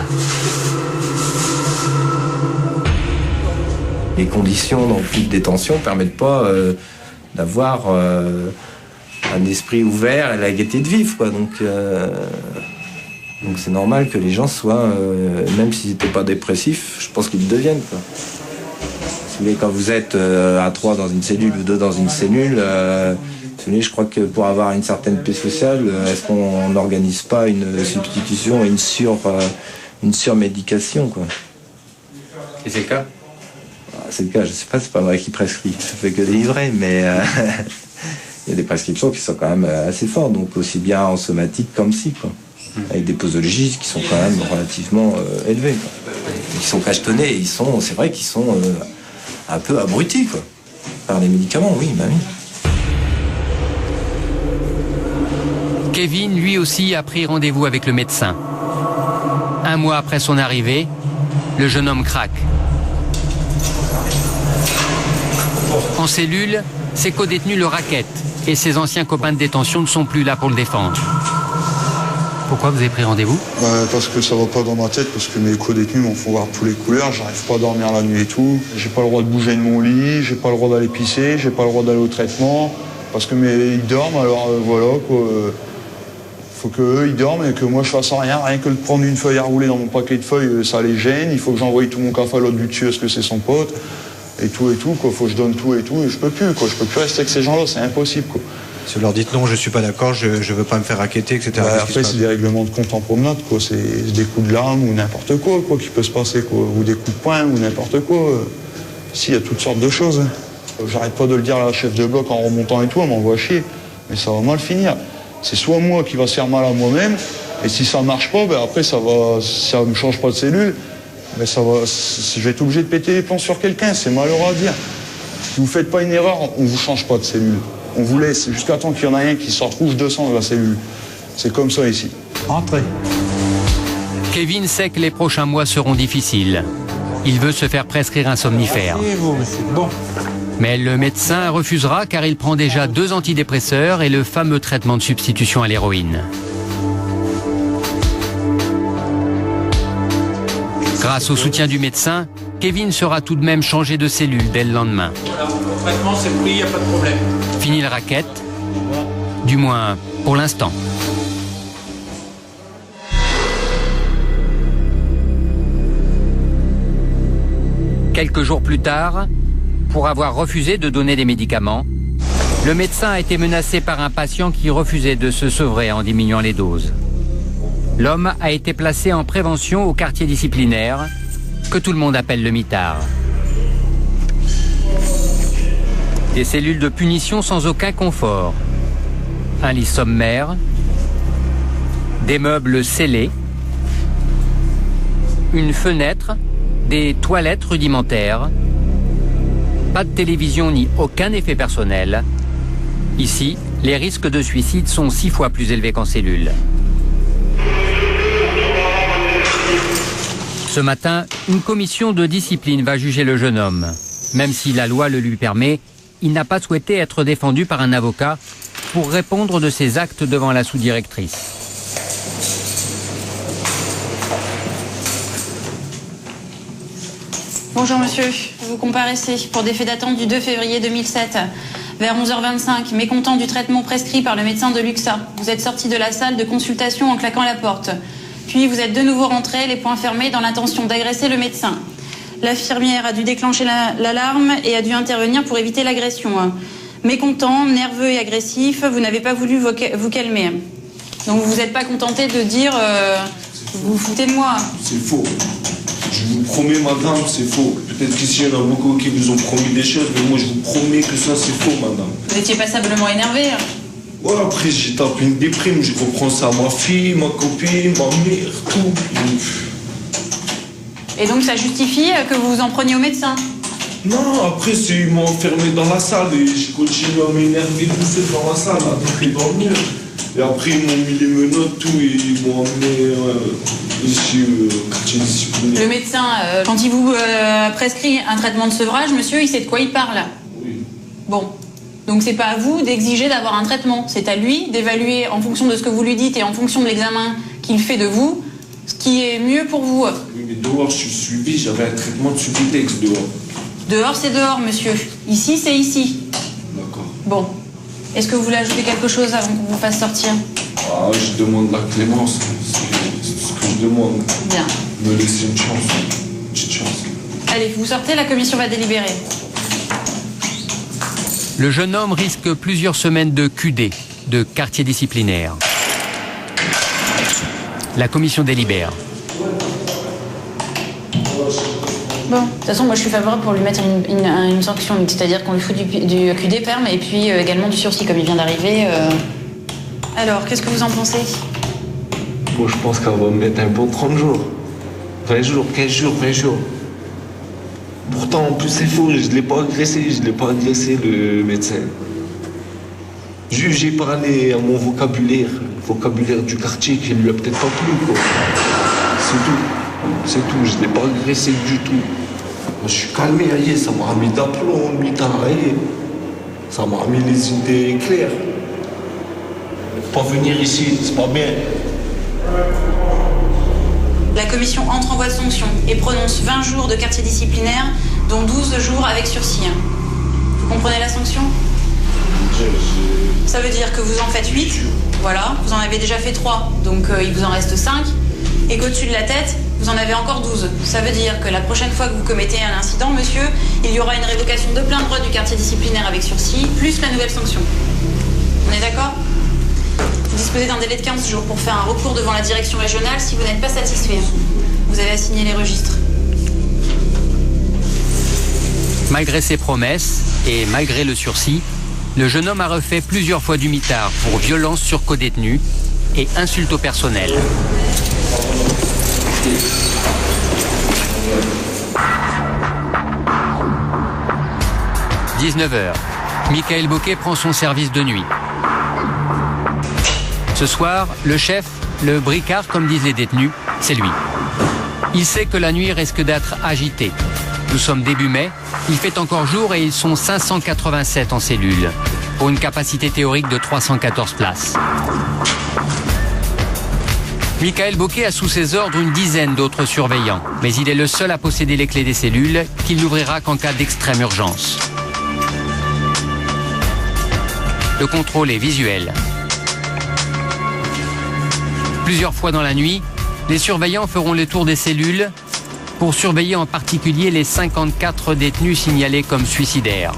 Les conditions dans toute détention ne permettent pas d'avoir un esprit ouvert et la gaieté de vivre, quoi. Donc c'est normal que les gens soient, même s'ils n'étaient pas dépressifs, je pense qu'ils le deviennent, quoi. Mais quand vous êtes à 3 dans une cellule ou 2 dans une cellule, je crois que pour avoir une certaine paix sociale, est-ce qu'on n'organise pas une substitution et une surmédication, quoi.
Et c'est le cas ?
C'est le cas, je sais pas, c'est pas moi qui prescris, ça fait que délivrer, mais il y a des prescriptions qui sont quand même assez fortes, donc aussi bien en somatique qu'en psy, quoi. Avec des posologies qui sont quand même relativement élevées, quoi. Ils sont cachetonnés, c'est vrai qu'ils sont un peu abrutis, quoi. Par les médicaments, oui, bah oui.
Kevin, lui aussi, a pris rendez-vous avec le médecin. Un mois après son arrivée, le jeune homme craque. En cellule, ses co-détenus le raquettent et ses anciens copains de détention ne sont plus là pour le défendre. Pourquoi vous avez pris rendez-vous ?
Parce que ça va pas dans ma tête, parce que mes co-détenus m'en font voir tous les couleurs, j'arrive pas à dormir la nuit et tout. J'ai pas le droit de bouger de mon lit, j'ai pas le droit d'aller pisser, j'ai pas le droit d'aller au traitement, parce que ils dorment, alors voilà, quoi. Faut qu'eux, ils dorment et que moi je fasse rien que de prendre une feuille à rouler dans mon paquet de feuilles, ça les gêne, il faut que j'envoie tout mon café à l'autre du dessus parce que c'est son pote, et tout, quoi. Faut que je donne tout, et je peux plus, quoi. Je peux plus rester avec ces gens-là, c'est impossible, quoi.
Si vous leur dites non, je suis pas d'accord, je veux pas me faire raqueter, etc.
Après, c'est des règlements de compte en promenade, quoi. C'est des coups de larmes ou n'importe quoi, qui peut se passer, quoi. Ou des coups de poing ou n'importe quoi. Si, il y a toutes sortes de choses. J'arrête pas de le dire à la chef de bloc en remontant et tout, elle m'envoie chier. Mais ça va mal finir. C'est soit moi qui va se faire mal à moi-même, et si ça marche pas, après, si ça me change pas de cellule, je vais être obligé de péter les plombs sur quelqu'un, c'est malheureux à dire. Si vous faites pas une erreur, on vous change pas de cellule. On vous laisse jusqu'à temps qu'il y en a un qui sorte rouge de sang de la cellule. C'est comme ça ici.
Entrez.
Kevin sait que les prochains mois seront difficiles. Il veut se faire prescrire un somnifère.
Bon.
Mais le médecin refusera car il prend déjà 2 antidépresseurs et le fameux traitement de substitution à l'héroïne. Grâce au soutien du médecin, Kevin sera tout de même changé de cellule dès le lendemain.
Voilà, le traitement c'est pris, il n'y a pas de problème.
Fini le racket, du moins pour l'instant. Quelques jours plus tard, pour avoir refusé de donner des médicaments, le médecin a été menacé par un patient qui refusait de se sevrer en diminuant les doses. L'homme a été placé en prévention au quartier disciplinaire, que tout le monde appelle le mitard. Des cellules de punition sans aucun confort. Un lit sommaire, des meubles scellés, une fenêtre, des toilettes rudimentaires, pas de télévision ni aucun effet personnel. Ici, les risques de suicide sont 6 fois plus élevés qu'en cellule. Ce matin, une commission de discipline va juger le jeune homme. Même si la loi le lui permet, il n'a pas souhaité être défendu par un avocat pour répondre de ses actes devant la sous-directrice.
Bonjour monsieur, vous comparaissez pour des faits datant du 2 février 2007. Vers 11h25, mécontent du traitement prescrit par le médecin de Luxa, vous êtes sorti de la salle de consultation en claquant la porte. Puis vous êtes de nouveau rentré, les poings fermés, dans l'intention d'agresser le médecin. L'infirmière a dû déclencher l'alarme et a dû intervenir pour éviter l'agression. Mécontent, nerveux et agressif, vous n'avez pas voulu vous calmer. Donc vous vous êtes pas contenté de dire vous vous foutez de moi.
C'est faux. Je vous promets, madame, c'est faux. Peut-être qu'ici, il y en a beaucoup qui vous ont promis des choses, mais moi, je vous promets que ça, c'est faux, madame.
Vous étiez passablement énervé.
Voilà, après, j'ai tapé une déprime. Je reprends ça à ma fille, ma copine, ma mère, tout.
Et donc, ça justifie que vous vous en preniez au médecin?
Non, après, ils m'ont enfermé dans la salle et j'ai continué à m'énerver tout seul dans la salle, à taper dans le mur. Et après, ils m'ont mis les menottes, tout, et ils m'ont emmené ici au quartier disciplinaire.
Le médecin, quand il vous prescrit un traitement de sevrage, monsieur, il sait de quoi il parle.
Oui.
Bon. Donc c'est pas à vous d'exiger d'avoir un traitement. C'est à lui d'évaluer en fonction de ce que vous lui dites et en fonction de l'examen qu'il fait de vous, ce qui est mieux pour vous.
Oui, mais dehors, je suis suivi, j'avais un traitement de Subutex dehors.
Dehors, c'est dehors, monsieur. Ici, c'est ici.
D'accord.
Bon. Est-ce que vous voulez ajouter quelque chose avant qu'on vous fasse sortir?
Ah, je demande la clémence. C'est ce que je demande.
Bien.
Me laisser une chance. Une petite chance.
Allez, vous sortez, la commission va délibérer.
Le jeune homme risque plusieurs semaines de QD, de quartier disciplinaire. La commission délibère.
Bon, de toute façon, moi je suis favorable pour lui mettre une sanction, c'est-à-dire qu'on lui fout du QD perm et puis également du sursis comme il vient d'arriver. Alors, qu'est-ce que vous en pensez?
Moi, je pense qu'on va me mettre un bon 30 jours. 20 jours, 15 jours, 20 jours. Pourtant, en plus, c'est faux, je ne l'ai pas agressé, le médecin. J'ai parlé à mon vocabulaire, le vocabulaire du quartier qui ne lui a peut-être pas plu, quoi. C'est tout. C'est tout, je ne l'ai pas agressé du tout. Je suis calmé, aïe, ça m'a mis d'aplomb, aïe. Ça m'a mis les idées claires. Pas venir ici, c'est pas bien.
La commission entre en voie de sanction et prononce 20 jours de quartier disciplinaire, dont 12 jours avec sursis. Vous comprenez la sanction? Ça veut dire que vous en faites 8, voilà, vous en avez déjà fait 3, donc il vous en reste 5, et qu'au-dessus de la tête, vous en avez encore 12. Ça veut dire que la prochaine fois que vous commettez un incident, monsieur, il y aura une révocation de plein droit du quartier disciplinaire avec sursis, plus la nouvelle sanction. On est d'accord? Vous disposez d'un délai de 15 jours pour faire un recours devant la direction régionale si vous n'êtes pas satisfait. Vous avez à signer les registres.
Malgré ses promesses et malgré le sursis, le jeune homme a refait plusieurs fois du mitard pour violence sur codétenu et insulte au personnel. « 19h, Michael Bocquet prend son service de nuit. Ce soir, le chef, le bricard comme disent les détenus, c'est lui. Il sait que la nuit risque d'être agitée. Nous sommes début mai, il fait encore jour et ils sont 587 en cellule, pour une capacité théorique de 314 places. Michael Bocquet a sous ses ordres une dizaine d'autres surveillants, mais il est le seul à posséder les clés des cellules qu'il n'ouvrira qu'en cas d'extrême urgence. Le contrôle est visuel. Plusieurs fois dans la nuit, les surveillants feront le tour des cellules pour surveiller en particulier les 54 détenus signalés comme suicidaires.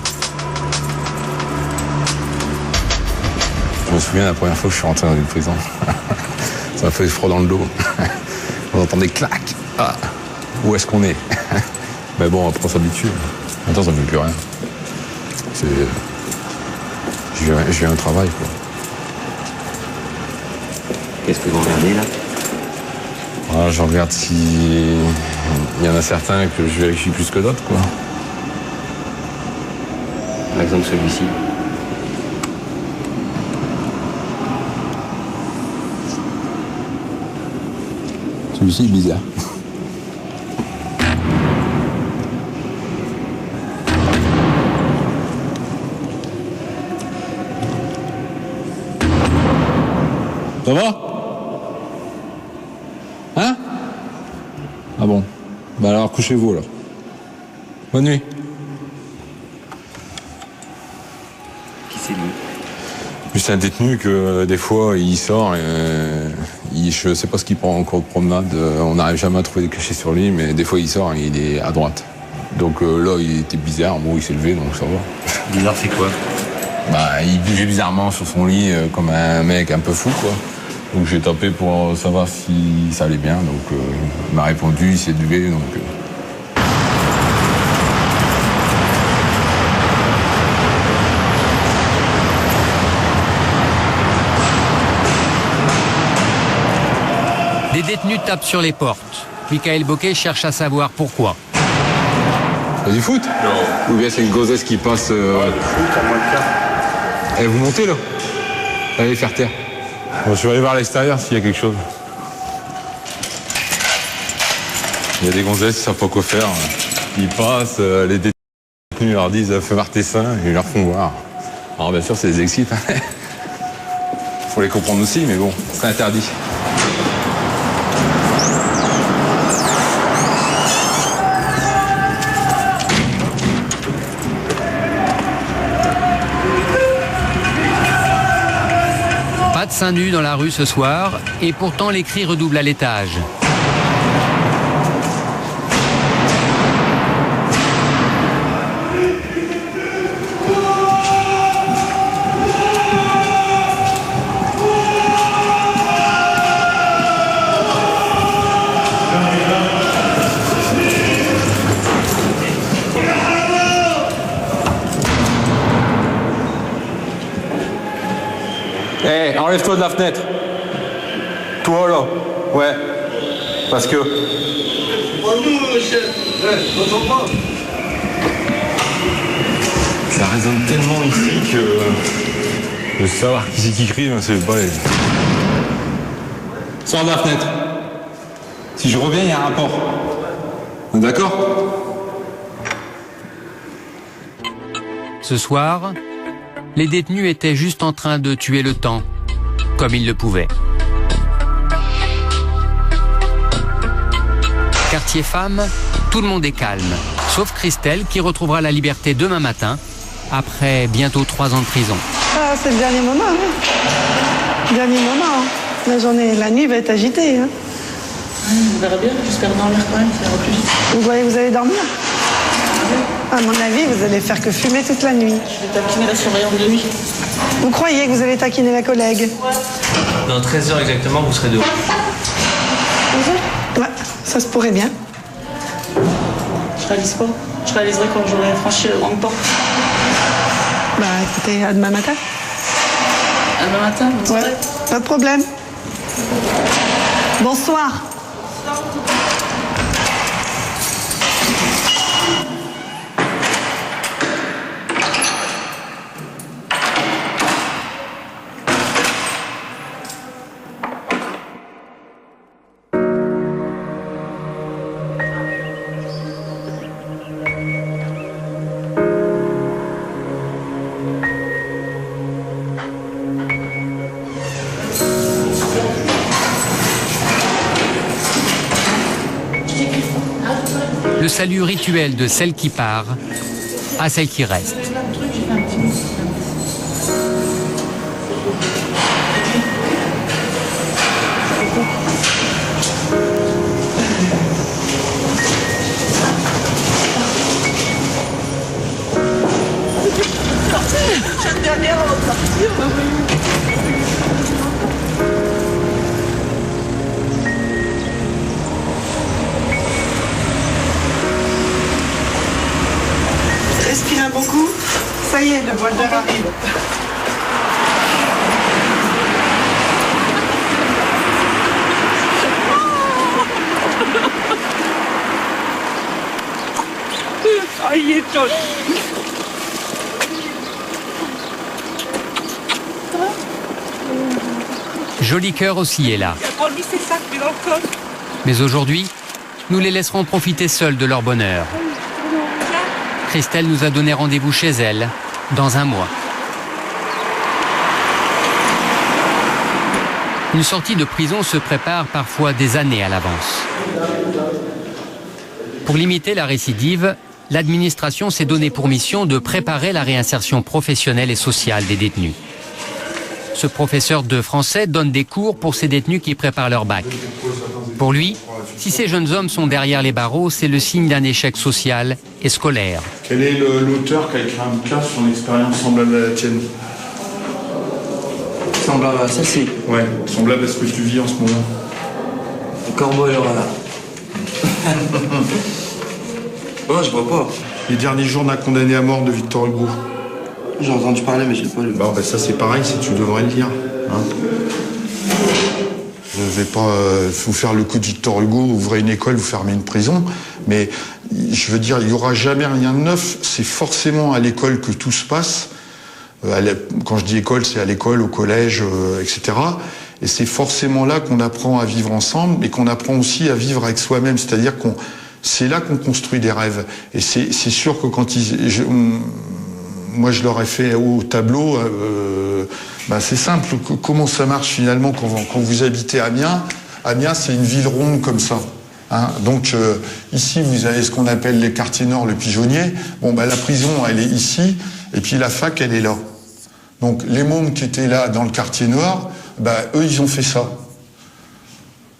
Je me souviens la première fois que je suis rentré dans une prison. Ça m'a fait froid dans le dos. On entend des claques. Ah, où est-ce qu'on est? Mais bon, après on s'habitue. Maintenant ça ne fait plus rien. Je viens au travail, quoi.
Qu'est-ce que vous regardez là?
Voilà, je regarde s'il y en a certains que je vérifie plus que d'autres, quoi.
Par exemple celui-ci.
Celui-ci est bizarre. Ça va? Hein? Ah bon. Bah alors couchez-vous alors. Bonne nuit.
Qui c'est lui?
C'est un détenu que des fois il sort et je sais pas ce qu'il prend en cours de promenade. On n'arrive jamais à trouver des cachets sur lui, mais des fois il sort et il est à droite. Donc là il était bizarre, bon il s'est levé donc ça va.
Bizarre c'est quoi?
Bah il bougeait bizarrement sur son lit comme un mec un peu fou quoi. Donc j'ai tapé pour savoir si ça allait bien, donc il m'a répondu, il s'est levé donc.
Des détenus tapent sur les portes. Michael Bocquet cherche à savoir pourquoi.
C'est du foot? Non. Ou bien c'est une gonzesse qui passe. Ouais, du foot, à moins de faire. Allez, vous montez là? Allez faire taire. Bon, je vais aller voir à l'extérieur s'il y a quelque chose. Il y a des gonzesses qui savent pas quoi faire. Ils passent, les détenus leur disent fais voir tes seins et ils leur font voir. Alors bien sûr, ça les excite. Faut les comprendre aussi, mais bon, c'est interdit.
Pas de seins nus dans la rue ce soir, et pourtant les cris redoublent à l'étage.
Hé, enlève-toi de la fenêtre. Toi là. Ouais. Parce que. Ça résonne tellement ici que. De savoir qui c'est qui crie, c'est pas les. Sors de la fenêtre. Si je reviens, il y a un rapport. D'accord?
Ce soir, les détenus étaient juste en train de tuer le temps, comme ils le pouvaient. Quartier femme, tout le monde est calme, sauf Christelle qui retrouvera la liberté demain matin, après bientôt 3 ans de prison.
Ah, c'est le dernier moment, hein. Dernier moment. La journée, la nuit va être agitée. Hein.
On verra bien, j'espère dormir quand même, ça ira plus vite.
Vous voyez, vous allez dormir? À mon avis, vous allez faire que fumer toute la nuit.
Je vais taquiner la surveillante de nuit.
Vous croyez que vous allez taquiner la collègue?
Dans 13 heures exactement, vous serez dehors.
Ouais, ça se pourrait bien.
Je réalise pas. Je réaliserai quand j'aurai franchi la grande porte.
Bah écoutez, à demain matin.
À demain matin, bonne soirée.
Pas de problème. Bonsoir.
salut rituel de celle qui part à celle qui reste.
Respire un bon coup. Ça y est, le bol d'air arrive.
Ça y est, Johnny.
Joli cœur aussi est là. Mais aujourd'hui, nous les laisserons profiter seuls de leur bonheur. Christelle nous a donné rendez-vous chez elle dans un mois. Une sortie de prison se prépare parfois des années à l'avance. Pour limiter la récidive, l'administration s'est donné pour mission de préparer la réinsertion professionnelle et sociale des détenus. Ce professeur de français donne des cours pour ces détenus qui préparent leur bac. Pour lui, si ces jeunes hommes sont derrière les barreaux, c'est le signe d'un échec social et scolaire.
Quel est l'auteur qui a écrit un bouquin sur une expérience semblable à la tienne?
Semblable à celle-ci?
Ouais, semblable à ce que tu vis en ce moment.
Corbeau et Laura. Oh, je vois pas.
Les derniers jours d'un condamné à mort de Victor Hugo.
J'ai entendu parler, mais je l'ai pas lu.
Bah, ça c'est pareil, tu devrais le lire. Hein. Je ne vais pas vous faire le coup de Victor Hugo, ouvrez une école, vous fermez une prison, mais je veux dire, il n'y aura jamais rien de neuf. C'est forcément à l'école que tout se passe. Quand je dis école, c'est à l'école, au collège, etc. Et c'est forcément là qu'on apprend à vivre ensemble, et qu'on apprend aussi à vivre avec soi-même. C'est-à-dire c'est là qu'on construit des rêves. Et c'est sûr que quand moi, je leur ai fait au tableau, c'est simple. Comment ça marche finalement quand vous habitez Amiens? Amiens, c'est une ville ronde comme ça. Hein. Donc ici, vous avez ce qu'on appelle les quartiers nord, le pigeonnier. La prison, elle est ici, et puis la fac, elle est là. Donc les mômes qui étaient là dans le quartier nord, eux, ils ont fait ça.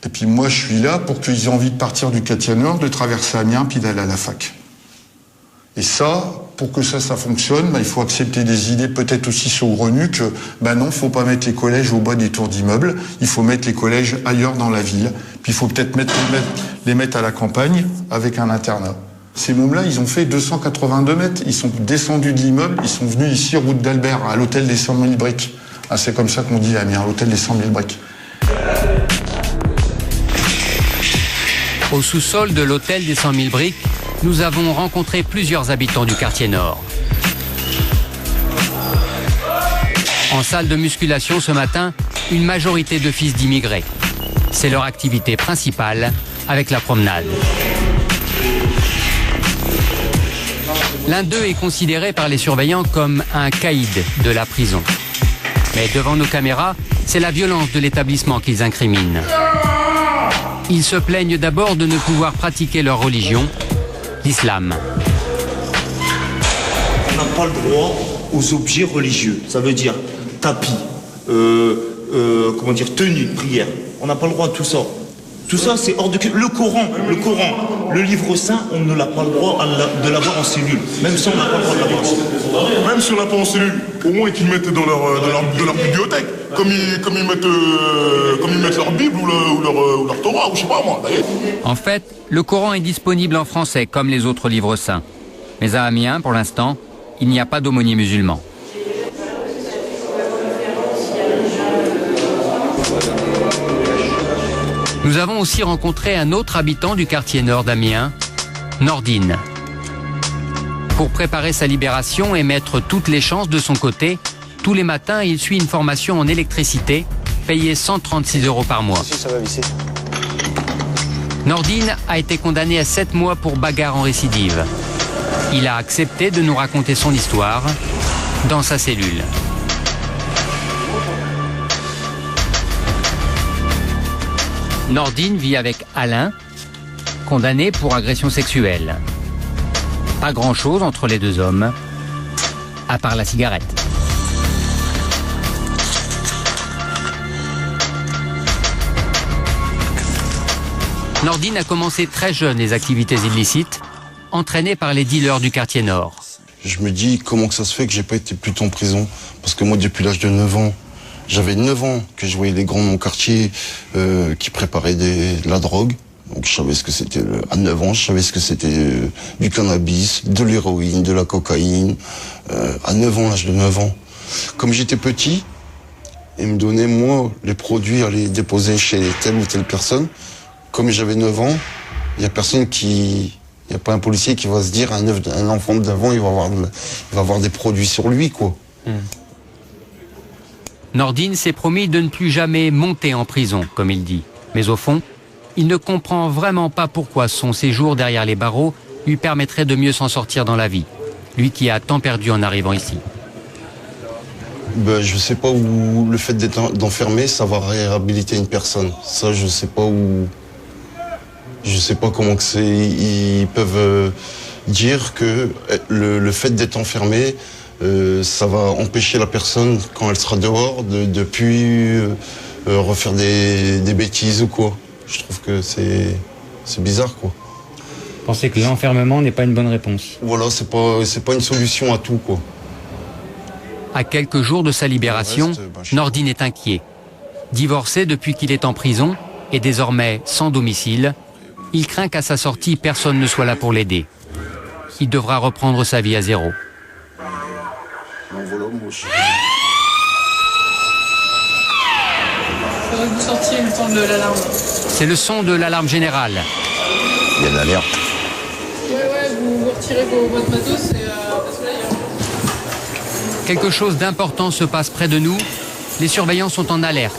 Et puis moi, je suis là pour qu'ils aient envie de partir du quartier nord, de traverser Amiens, puis d'aller à la fac. Et ça, pour que ça fonctionne, il faut accepter des idées peut-être aussi saugrenues que, non, il ne faut pas mettre les collèges au bas des tours d'immeubles, il faut mettre les collèges ailleurs dans la ville, puis il faut peut-être les mettre à la campagne avec un internat. Ces mômes-là, ils ont fait 282 mètres, ils sont descendus de l'immeuble, ils sont venus ici, route d'Albert, à l'hôtel des 100 000 briques. Ah, c'est comme ça qu'on dit à Amiens, l'hôtel des 100 000 briques.
Au sous-sol de l'hôtel des 100 000 briques, nous avons rencontré plusieurs habitants du quartier nord. En salle de musculation ce matin, une majorité de fils d'immigrés. C'est leur activité principale avec la promenade. L'un d'eux est considéré par les surveillants comme un caïd de la prison. Mais devant nos caméras, c'est la violence de l'établissement qu'ils incriminent. Ils se plaignent d'abord de ne pouvoir pratiquer leur religion, l'islam.
On n'a pas le droit aux objets religieux. Ça veut dire tapis, tenue de prière. On n'a pas le droit à tout ça. Tout ça, c'est hors de... Le Coran, le livre saint, on ne l'a pas le droit de l'avoir en cellule. Même si on n'a pas le droit de l'avoir en cellule.
Même si on l'a pas en cellule, au moins qu'ils le mettent dans leur bibliothèque. Comme ils mettent leur Bible ou leur Torah, ou je sais pas moi.
En fait, le Coran est disponible en français comme les autres livres saints. Mais à Amiens, pour l'instant, il n'y a pas d'aumônier musulman. Nous avons aussi rencontré un autre habitant du quartier nord d'Amiens, Nordine. Pour préparer sa libération et mettre toutes les chances de son côté, tous les matins, il suit une formation en électricité, payée 136 € par mois. Nordine a été condamné à 7 mois pour bagarre en récidive. Il a accepté de nous raconter son histoire dans sa cellule. Nordine vit avec Alain, condamné pour agression sexuelle. Pas grand-chose entre les deux hommes, à part la cigarette. Nordine a commencé très jeune les activités illicites, entraîné par les dealers du quartier Nord.
Je me dis comment que ça se fait que j'ai pas été plus tôt en prison. Parce que moi, depuis l'âge de 9 ans, j'avais 9 ans que je voyais les grands de mon quartier qui préparaient de la drogue. Donc je savais ce que c'était, à 9 ans, je savais ce que c'était du cannabis, de l'héroïne, de la cocaïne. À 9 ans, l'âge de 9 ans. Comme j'étais petit, ils me donnaient, moi, les produits à les déposer chez telle ou telle personne. Comme j'avais 9 ans, il n'y a personne qui... Il n'y a pas un policier qui va se dire, un enfant de 9 ans, il va avoir des produits sur lui, quoi.
Nordine s'est promis de ne plus jamais monter en prison, comme il dit. Mais au fond, il ne comprend vraiment pas pourquoi son séjour derrière les barreaux lui permettrait de mieux s'en sortir dans la vie. Lui qui a tant perdu en arrivant ici.
Ben, je sais pas où le fait d'enfermer, ça va réhabiliter une personne. Ça, je sais pas où... Je sais pas comment que c'est. Ils peuvent dire que le fait d'être enfermé, ça va empêcher la personne, quand elle sera dehors, de plus refaire des bêtises ou quoi. Je trouve que c'est bizarre, quoi.
Vous pensez que l'enfermement n'est pas une bonne réponse?
Voilà, c'est pas une solution à tout, quoi.
À quelques jours de sa libération, Nordine est inquiet. Divorcé depuis qu'il est en prison et désormais sans domicile, il craint qu'à sa sortie, personne ne soit là pour l'aider. Il devra reprendre sa vie à zéro.
Faudrait que vous sortiez le temps de l'alarme.
C'est le son de l'alarme générale.
Il y a de l'alerte.
Ouais, vous retirez votre matos et parce que là, il y a...
Quelque chose d'important se passe près de nous. Les surveillants sont en alerte.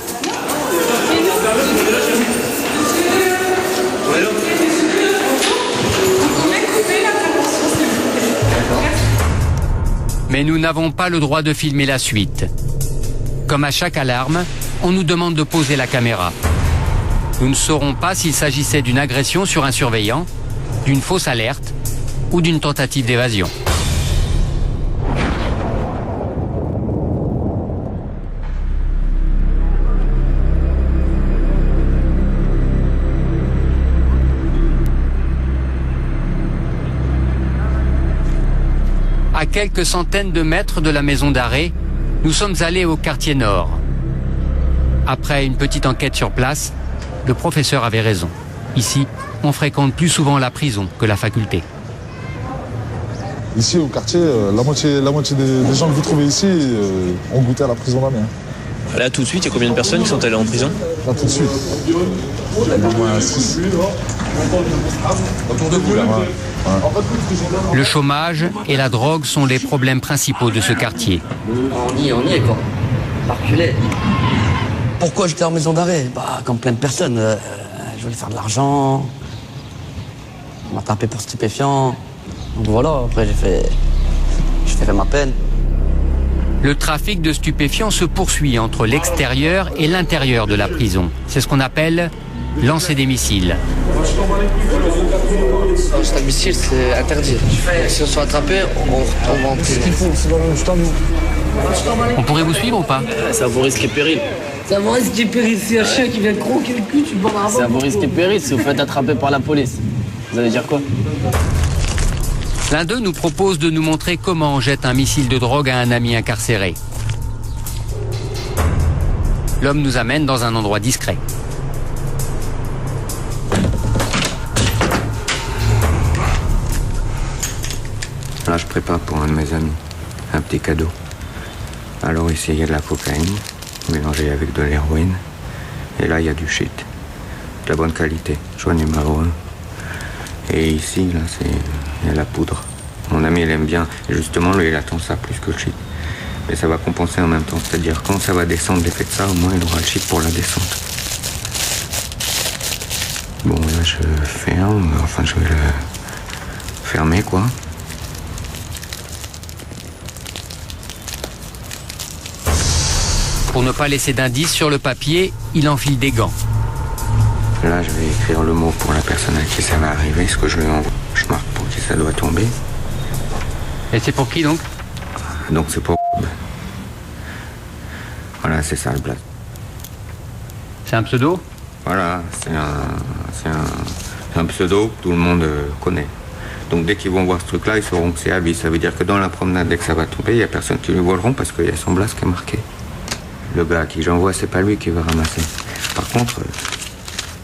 Mais nous n'avons pas le droit de filmer la suite. Comme à chaque alarme, on nous demande de poser la caméra. Nous ne saurons pas s'il s'agissait d'une agression sur un surveillant, d'une fausse alerte ou d'une tentative d'évasion. À quelques centaines de mètres de la maison d'arrêt, nous sommes allés au quartier Nord. Après une petite enquête sur place, le professeur avait raison. Ici, on fréquente plus souvent la prison que la faculté.
Ici, au quartier, la moitié des gens que vous trouvez ici ont goûté à la prison d'Amiens.
Là, tout de suite, il y a combien de personnes qui sont allées en prison?
Là, tout de suite. Au moins 6. Autour de vous, là. Ouais.
Le chômage et la drogue sont les problèmes principaux de ce quartier.
On y est quoi. Reculé. Pourquoi j'étais en maison d'arrêt? Bah, comme plein de personnes. Je voulais faire de l'argent. On m'a tapé pour stupéfiant. Donc voilà, après j'ai fait ma peine.
Le trafic de stupéfiants se poursuit entre l'extérieur et l'intérieur de la prison. C'est ce qu'on appelle lancer des missiles.
Lancer un missile, c'est interdit. Si on se fait attraper, on va en prison.
On pourrait vous suivre ou pas?
C'est à vos risques et périls. C'est à vos risques et périls. Si un chien qui vient croquer le cul, tu le bandes à la C'est à vos risques et périls si vous faites attraper par la police. Vous allez dire quoi?
L'un d'eux nous propose de nous montrer comment on jette un missile de drogue à un ami incarcéré. L'homme nous amène dans un endroit discret.
Là, je prépare pour un de mes amis un petit cadeau. Alors ici, il y a de la cocaïne mélangée avec de l'héroïne. Et là, il y a du shit. De la bonne qualité, choix numéro 1. Et ici, là, il y a la poudre. Mon ami, il aime bien. Et justement, lui, il attend ça plus que le shit. Mais ça va compenser en même temps. C'est-à-dire, quand ça va descendre l'effet de ça, au moins, il aura le shit pour la descente. Bon, là, je ferme. Enfin, je vais le fermer, quoi.
Pour ne pas laisser d'indices sur le papier, il enfile des gants.
Là, je vais écrire le mot pour la personne à qui ça va arriver, ce que je lui envoie. Je marque pour qui ça doit tomber.
Et c'est pour qui donc?
Donc c'est pour... Voilà, c'est ça le blaze.
C'est un pseudo?
Voilà, c'est un pseudo que tout le monde connaît. Donc dès qu'ils vont voir ce truc-là, ils sauront que c'est Abi. Ça veut dire que dans la promenade, dès que ça va tomber, il n'y a personne qui le voleront parce qu'il y a son blaze qui est marqué. Le gars à qui j'envoie, c'est pas lui qui va ramasser. Par contre,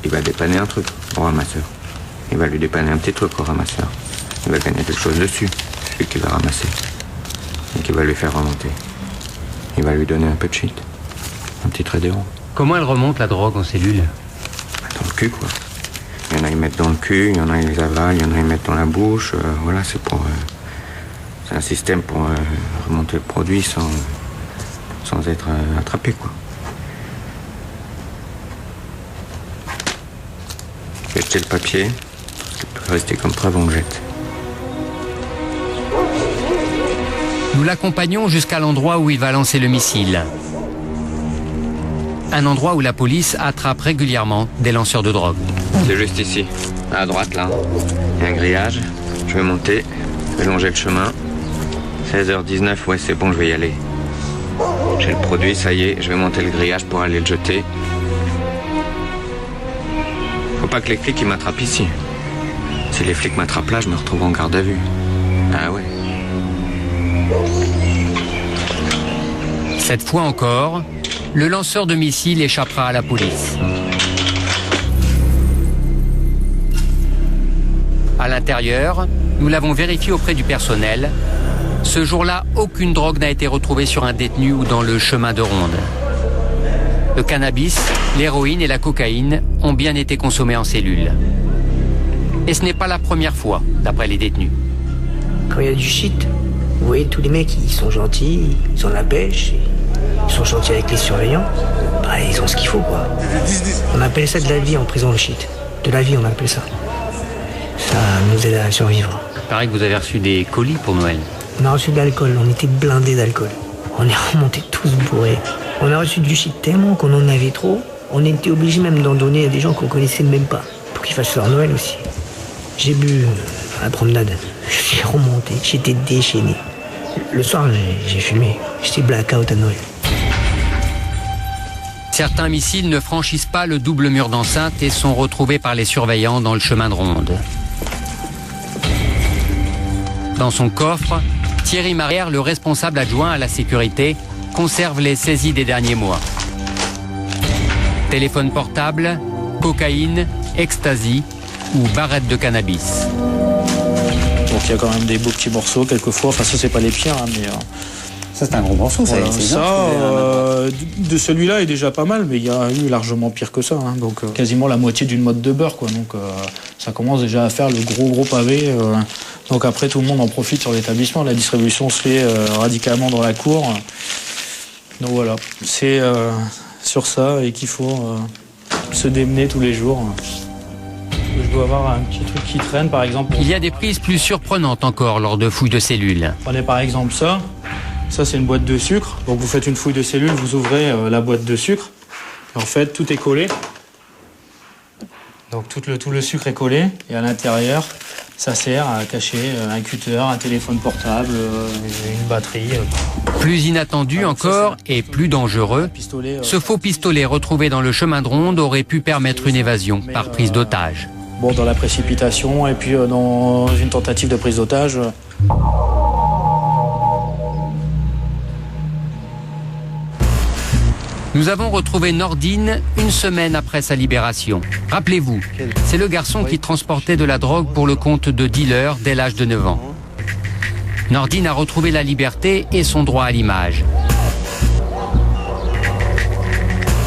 il va dépanner un truc au ramasseur. Il va lui dépanner un petit truc au ramasseur. Il va gagner quelque chose dessus, celui qui va ramasser. Et qui va lui faire remonter. Il va lui donner un peu de shit. Un petit trait d'héros.
Comment elle remonte la drogue en cellule?
Dans le cul, quoi. Il y en a, ils mettent dans le cul, il y en a, ils les avalent, il y en a, ils mettent dans la bouche. Voilà, c'est pour... c'est un système pour remonter le produit sans être attrapé, quoi. Je vais jeter le papier, parce qu'il peut rester comme preuve, on le jette.
Nous l'accompagnons jusqu'à l'endroit où il va lancer le missile. Un endroit où la police attrape régulièrement des lanceurs de drogue.
C'est juste ici, à droite là. Il y a un grillage, je vais monter, je vais longer le chemin. 16h19, ouais c'est bon, je vais y aller. J'ai le produit, ça y est, je vais monter le grillage pour aller le jeter. Faut pas que les flics ils m'attrapent ici. Si les flics m'attrapent là, je me retrouve en garde à vue. Ah ouais.
Cette fois encore, le lanceur de missile échappera à la police. À l'intérieur, nous l'avons vérifié auprès du personnel. Ce jour-là, aucune drogue n'a été retrouvée sur un détenu ou dans le chemin de ronde. Le cannabis, l'héroïne et la cocaïne ont bien été consommés en cellule. Et ce n'est pas la première fois, d'après les détenus.
Quand il y a du shit, vous voyez, tous les mecs, ils sont gentils, ils ont la pêche, ils sont gentils avec les surveillants. Bah, ils ont ce qu'il faut, quoi. On appelle ça de la vie en prison, le shit. De la vie, on appelle ça. Ça nous aide à survivre.
Il paraît que vous avez reçu des colis pour Noël.
On a reçu de l'alcool, on était blindés d'alcool. On est remontés tous bourrés. On a reçu du shit tellement qu'on en avait trop. On était obligés même d'en donner à des gens qu'on connaissait même pas, pour qu'ils fassent leur Noël aussi. J'ai bu à la promenade. J'ai remonté, j'étais déchaîné. Le soir, j'ai fumé. J'étais blackout à Noël.
Certains missiles ne franchissent pas le double mur d'enceinte et sont retrouvés par les surveillants dans le chemin de ronde. Dans son coffre, Thierry Marière, le responsable adjoint à la sécurité, conserve les saisies des derniers mois. Téléphone portable, cocaïne, ecstasy ou barrette de cannabis.
Donc il y a quand même des beaux petits morceaux quelquefois, enfin ça c'est pas les pires, hein, mais...
Ça c'est un gros morceau,
voilà,
ça
de celui-là est déjà pas mal, mais il y a eu largement pire que ça, hein, donc quasiment la moitié d'une motte de beurre, quoi, donc ça commence déjà à faire le gros pavé, donc après tout le monde en profite sur l'établissement, la distribution se fait radicalement dans la cour, donc voilà, c'est sur ça et qu'il faut se démener tous les jours. Je dois avoir un petit truc qui traîne, par exemple.
Il y a des prises plus surprenantes encore lors de fouilles de cellules.
Prenez par exemple ça. Ça, c'est une boîte de sucre. Donc vous faites une fouille de cellule, vous ouvrez la boîte de sucre. Et en fait, tout est collé. Donc tout le sucre est collé. Et à l'intérieur, ça sert à cacher un cutter, un téléphone portable, une batterie.
Plus inattendu encore et plus dangereux, ce faux pistolet retrouvé dans le chemin de ronde aurait pu permettre une évasion par prise d'otage.
Bon, dans la précipitation et puis dans une tentative de prise d'otage.
Nous avons retrouvé Nordine une semaine après sa libération. Rappelez-vous, c'est le garçon qui transportait de la drogue pour le compte de dealers dès l'âge de 9 ans. Nordine a retrouvé la liberté et son droit à l'image.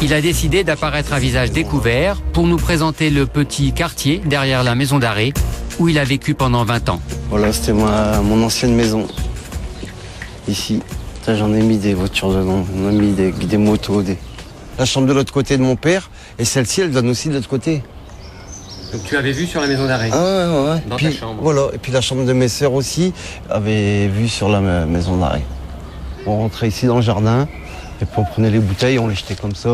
Il a décidé d'apparaître à visage découvert pour nous présenter le petit quartier derrière la maison d'arrêt où il a vécu pendant 20 ans.
Voilà, c'était mon ancienne maison, ici. J'en ai mis des voitures dedans, j'en ai mis des motos. La chambre de l'autre côté de mon père, et celle-ci, elle donne aussi de l'autre côté.
Donc tu avais vu sur la maison d'arrêt?
Ah ouais.
Dans
puis,
ta chambre.
Voilà, et puis la chambre de mes sœurs aussi avait vu sur la maison d'arrêt. On rentrait ici dans le jardin, Et puis on prenait les bouteilles, on les jetait comme ça.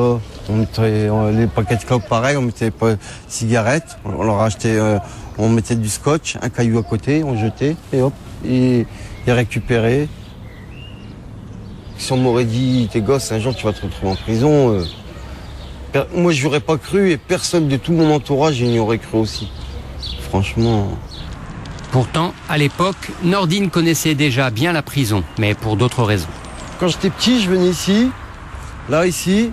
On mettait les paquets de clopes pareil, on mettait pas de cigarettes. On leur achetait, on mettait du scotch, un caillou à côté, on jetait et hop, ils récupéraient. Si on m'aurait dit, t'es gosse, un jour tu vas te retrouver en prison, moi je n'aurais pas cru et personne de tout mon entourage n'y aurait cru aussi. Franchement.
Pourtant, à l'époque, Nordine connaissait déjà bien la prison, mais pour d'autres raisons.
Quand j'étais petit, je venais ici, là, ici.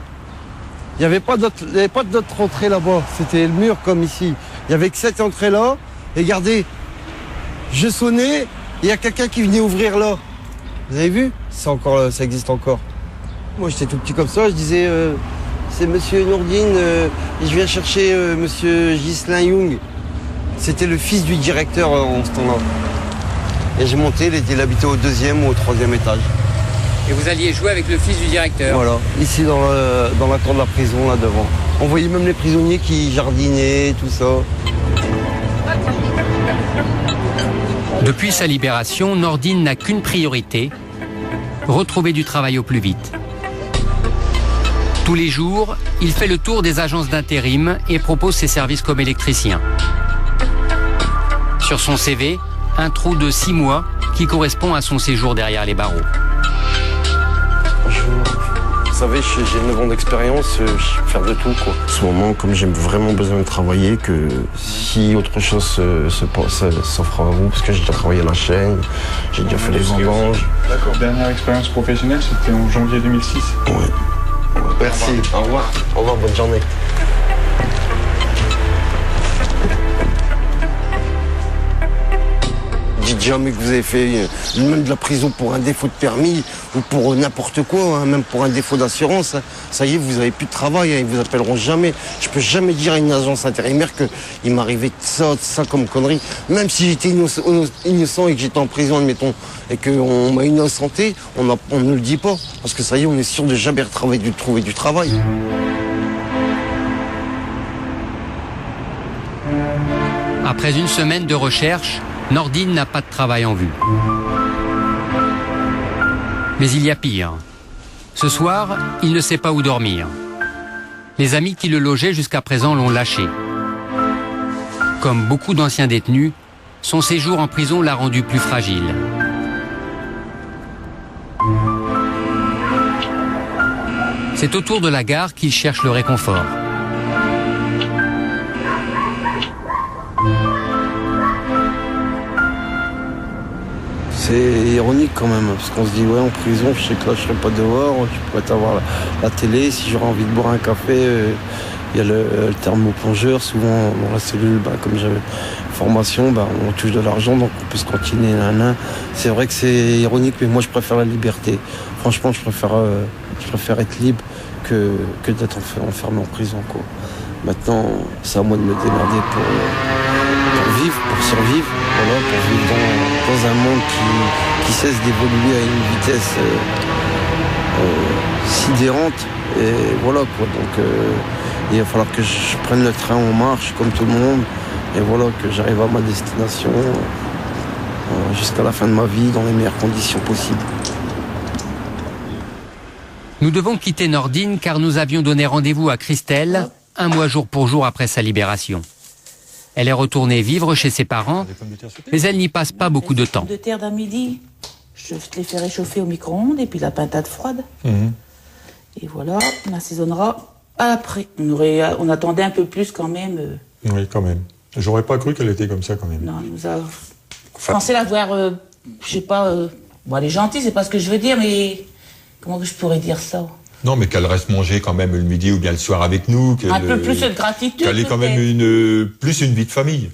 Il n'y avait pas d'autre entrée là-bas. C'était le mur comme ici. Il n'y avait que cette entrée-là. Et regardez, je sonnais, il y a quelqu'un qui venait ouvrir là. Vous avez vu? Ça existe encore. Moi, j'étais tout petit comme ça, je disais, c'est monsieur Nordine, et je viens chercher monsieur Ghislain Young. C'était le fils du directeur en ce temps-là. Et j'ai monté, il habitait au 2e ou au 3e étage.
Et vous alliez jouer avec le fils du directeur?
Voilà, ici dans la cour de la prison, là devant. On voyait même les prisonniers qui jardinaient, tout ça.
Depuis sa libération, Nordine n'a qu'une priorité, retrouver du travail au plus vite. Tous les jours, il fait le tour des agences d'intérim et propose ses services comme électricien. Sur son CV, un trou de 6 mois qui correspond à son séjour derrière les barreaux.
Vous savez, j'ai 9 ans d'expérience, je sais faire de tout, quoi. En ce moment, comme j'ai vraiment besoin de travailler, que si autre chose s'offre à vous, parce que j'ai déjà travaillé à la chaîne, j'ai déjà fait les vendanges.
D'accord, dernière expérience professionnelle, c'était en janvier 2006.
Ouais. Merci, au revoir. Au revoir, bonne journée. Dites jamais que vous avez fait même de la prison pour un défaut de permis ou pour n'importe quoi, hein, même pour un défaut d'assurance. Hein. Ça y est, vous n'avez plus de travail, hein, ils vous appelleront jamais. Je peux jamais dire à une agence intérimaire qu'il m'arrivait ça comme connerie. Même si j'étais innocent et que j'étais en prison, admettons, et qu'on m'a innocenté, on ne le dit pas. Parce que ça y est, on est sûr de jamais trouver du travail.
Après une semaine de recherche, Nordine n'a pas de travail en vue. Mais il y a pire. Ce soir, il ne sait pas où dormir. Les amis qui le logeaient jusqu'à présent l'ont lâché. Comme beaucoup d'anciens détenus, son séjour en prison l'a rendu plus fragile. C'est autour de la gare qu'il cherche le réconfort.
C'est ironique quand même, parce qu'on se dit, ouais, en prison, je sais que là, je serai pas dehors, tu pourrais avoir la télé, si j'aurais envie de boire un café, il y a le thermoplongeur, souvent dans la cellule, comme j'avais formation, on touche de l'argent, donc on peut se continuer. C'est vrai que c'est ironique, mais moi, je préfère la liberté. Franchement, je préfère être libre que d'être enfermé en prison, quoi. Maintenant, c'est à moi de me démerder pour vivre, pour survivre, voilà, pour vivre dans un monde qui cesse d'évoluer à une vitesse sidérante. Et voilà, quoi. Donc il va falloir que je prenne le train en marche comme tout le monde. Et voilà, que j'arrive à ma destination jusqu'à la fin de ma vie dans les meilleures conditions possibles.
Nous devons quitter Nordine car nous avions donné rendez-vous à Christelle 1 mois jour pour jour après sa libération. Elle est retournée vivre chez ses parents, mais elle n'y passe pas beaucoup de temps.
De terre d'un midi, je les fais réchauffer au micro-ondes et puis la pintade froide. Et voilà, on assaisonnera après. On attendait un peu plus quand même.
Oui, quand même. J'aurais pas cru qu'elle était comme ça quand même.
Non, elle nous a pensé la voir, je sais pas, bon, elle est gentille, c'est pas ce que je veux dire, mais comment que je pourrais dire ça?
Non, mais qu'elle reste manger quand même le midi ou bien le soir avec nous.
Un peu plus de gratitude.
Qu'elle ait quand même plus une vie de famille.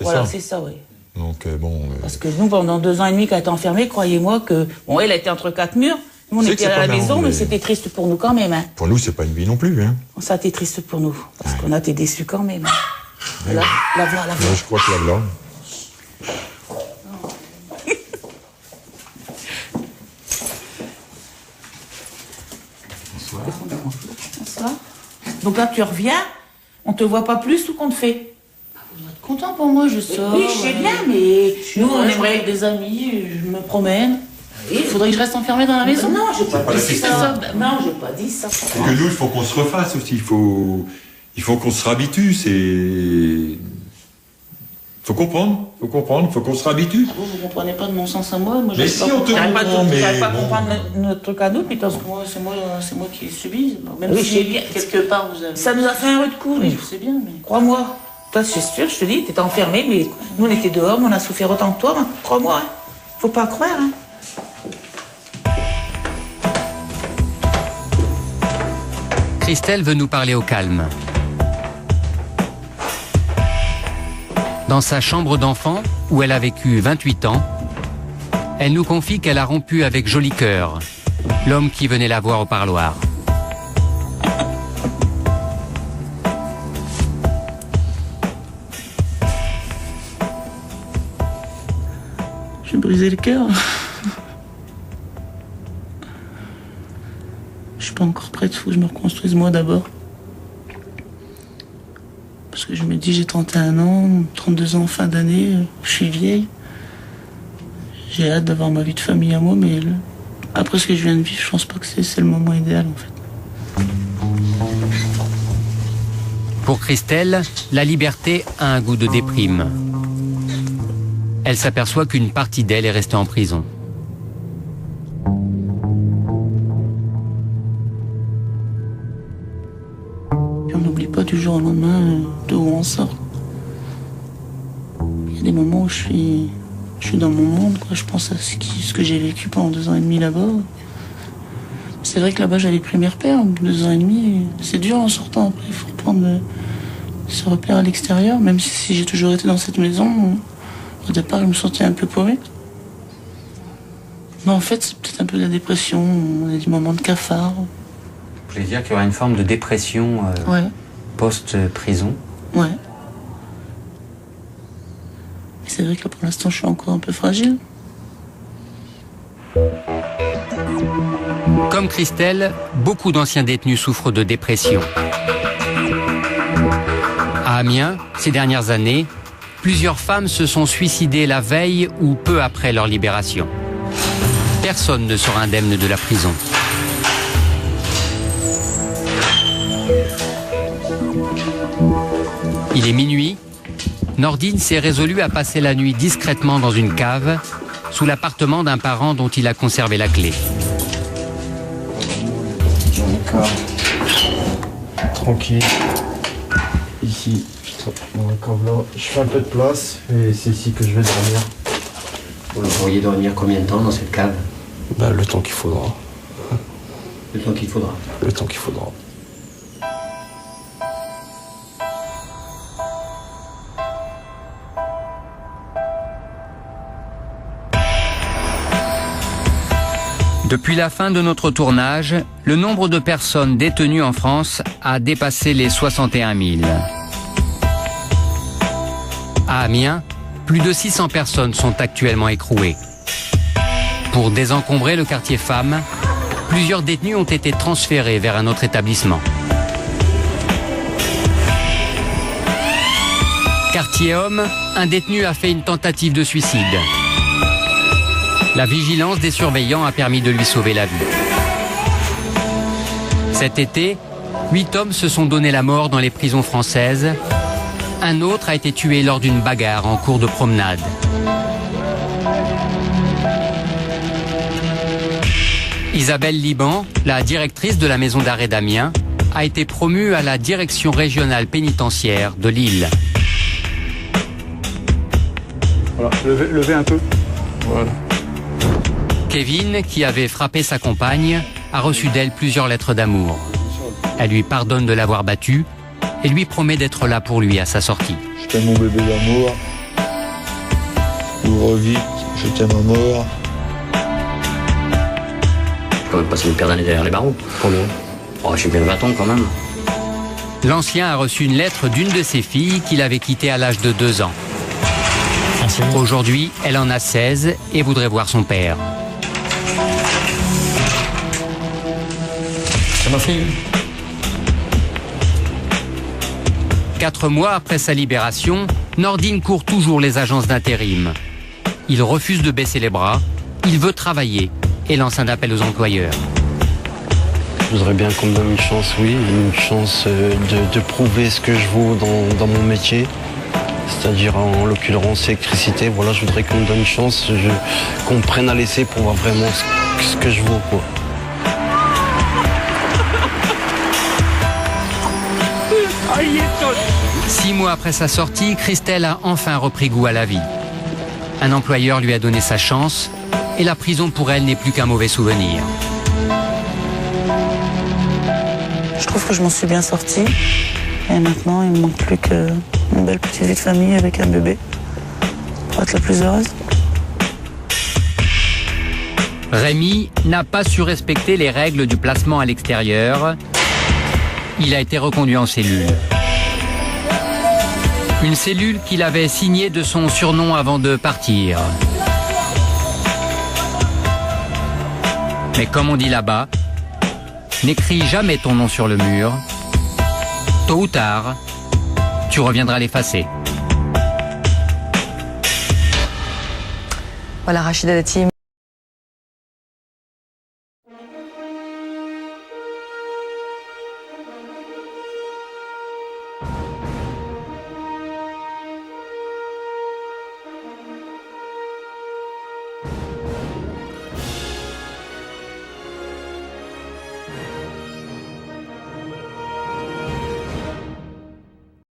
Voilà, c'est ça, oui.
Donc, bon.
Parce que nous, pendant 2 ans et demi qu'elle était enfermée, croyez-moi que. Bon, elle a été entre 4 murs. Nous, on était à la maison, mais c'était triste pour nous quand même. Hein.
Pour nous, c'est pas une vie non plus. Hein.
Ça a été triste pour nous. Parce qu'on a été déçus quand même. Hein. La voilà.
Je crois que la voilà.
Bonsoir. Donc là, tu reviens, on te voit pas plus, ou qu'on te fait? Vous êtes content pour moi, je sors. Oui, je sais bien, mais nous, on aimerait avec des amis, je me promène. Il faudrait que je reste enfermée dans la maison. Non, j'ai pas dit ça.
Non, j'ai pas dit ça. C'est que nous, il faut qu'on se refasse aussi. Il faut qu'on se réhabitue. Faut comprendre, il faut qu'on se réhabitue.
Vous comprenez pas de mon sens à moi.
Mais si on te comprend, mais
j'arrive pas à comprendre notre truc à nous, puis parce que moi, c'est moi qui ai subi. Même oui, si bien, quelque part, vous avez... Ça nous a fait un rude coup, oui, je sais bien, mais crois-moi. Toi, c'est sûr, je te dis, t'étais enfermé, mais nous, on était dehors, mais on a souffert autant que toi, hein. Crois-moi. Hein. Faut pas croire, hein.
Christelle veut nous parler au calme. Dans sa chambre d'enfant, où elle a vécu 28 ans, elle nous confie qu'elle a rompu avec Joli Cœur, l'homme qui venait la voir au parloir.
J'ai brisé le cœur. Je suis pas encore prête, faut que je me reconstruise moi d'abord. Parce que je me dis, j'ai 31 ans, 32 ans, fin d'année, je suis vieille. J'ai hâte d'avoir ma vie de famille à moi, mais après ce que je viens de vivre, je pense pas que c'est le moment idéal, en fait.
Pour Christelle, la liberté a un goût de déprime. Elle s'aperçoit qu'une partie d'elle est restée en prison.
On n'oublie pas du jour au lendemain d'où on sort. Il y a des moments où je suis dans mon monde, quoi. Je pense à ce que j'ai vécu pendant 2 ans et demi là-bas. C'est vrai que là-bas j'avais pris mes repères, 2 ans et demi. C'est dur en sortant après, il faut reprendre ses repères à l'extérieur. Même si j'ai toujours été dans cette maison, au départ je me sentais un peu paumée. Mais en fait c'est peut-être un peu de la dépression, on a des moments de cafard.
Vous voulez dire qu'il y aura une forme de dépression
ouais.
Post-prison?
Ouais. Mais c'est vrai que là, pour l'instant, je suis encore un peu fragile.
Comme Christelle, beaucoup d'anciens détenus souffrent de dépression. À Amiens, ces dernières années, plusieurs femmes se sont suicidées la veille ou peu après leur libération. Personne ne sera indemne de la prison. Il est minuit. Nordine s'est résolu à passer la nuit discrètement dans une cave, sous l'appartement d'un parent dont il a conservé la clé.
Tranquille. Ici, dans la cave là, je fais un peu de place et c'est ici que je vais dormir.
Vous pourriez dormir combien de temps dans cette cave?
Bah, le temps qu'il faudra.
Le temps qu'il faudra.
Le temps qu'il faudra.
Depuis la fin de notre tournage, le nombre de personnes détenues en France a dépassé les 61 000. À Amiens, plus de 600 personnes sont actuellement écrouées. Pour désencombrer le quartier femmes, plusieurs détenus ont été transférés vers un autre établissement. Quartier homme, un détenu a fait une tentative de suicide. La vigilance des surveillants a permis de lui sauver la vie. Cet été, 8 hommes se sont donné la mort dans les prisons françaises. Un autre a été tué lors d'une bagarre en cours de promenade. Isabelle Liban, la directrice de la maison d'arrêt d'Amiens, a été promue à la direction régionale pénitentiaire de Lille.
Voilà, levez un peu. Voilà.
Kevin, qui avait frappé sa compagne, a reçu d'elle plusieurs lettres d'amour. Elle lui pardonne de l'avoir battu et lui promet d'être là pour lui à sa sortie.
Je t'aime mon bébé d'amour. Ouvre vite, je t'aime à mort.
Je peux même passer une paire d'années derrière les barreaux. Combien? Oh, je suis bien 20 ans quand même.
L'ancien a reçu une lettre d'une de ses filles qu'il avait quittée à l'âge de 2 ans. Aujourd'hui, elle en a 16 et voudrait voir son père.
C'est ma fille.
4 mois après sa libération, Nordine court toujours les agences d'intérim. Il refuse de baisser les bras, il veut travailler et lance un appel aux employeurs.
Je voudrais bien qu'on me donne une chance, oui, une chance de prouver ce que je vaux dans mon métier. C'est-à-dire, en l'occurrence, électricité. Voilà, je voudrais qu'on me donne une chance, qu'on me prenne à l'essai pour voir vraiment ce que je vaux, quoi.
Ah, 6 mois après sa sortie, Christelle a enfin repris goût à la vie. Un employeur lui a donné sa chance et la prison pour elle n'est plus qu'un mauvais souvenir.
Je trouve que je m'en suis bien sortie. Et maintenant, il me manque plus qu'une belle petite vie de famille avec un bébé pour être la plus heureuse.
Rémi n'a pas su respecter les règles du placement à l'extérieur. Il a été reconduit en cellule. Une cellule qu'il avait signée de son surnom avant de partir. Mais comme on dit là-bas, n'écris jamais ton nom sur le mur. Tôt ou tard, tu reviendras l'effacer.
Voilà, Rachida Dati.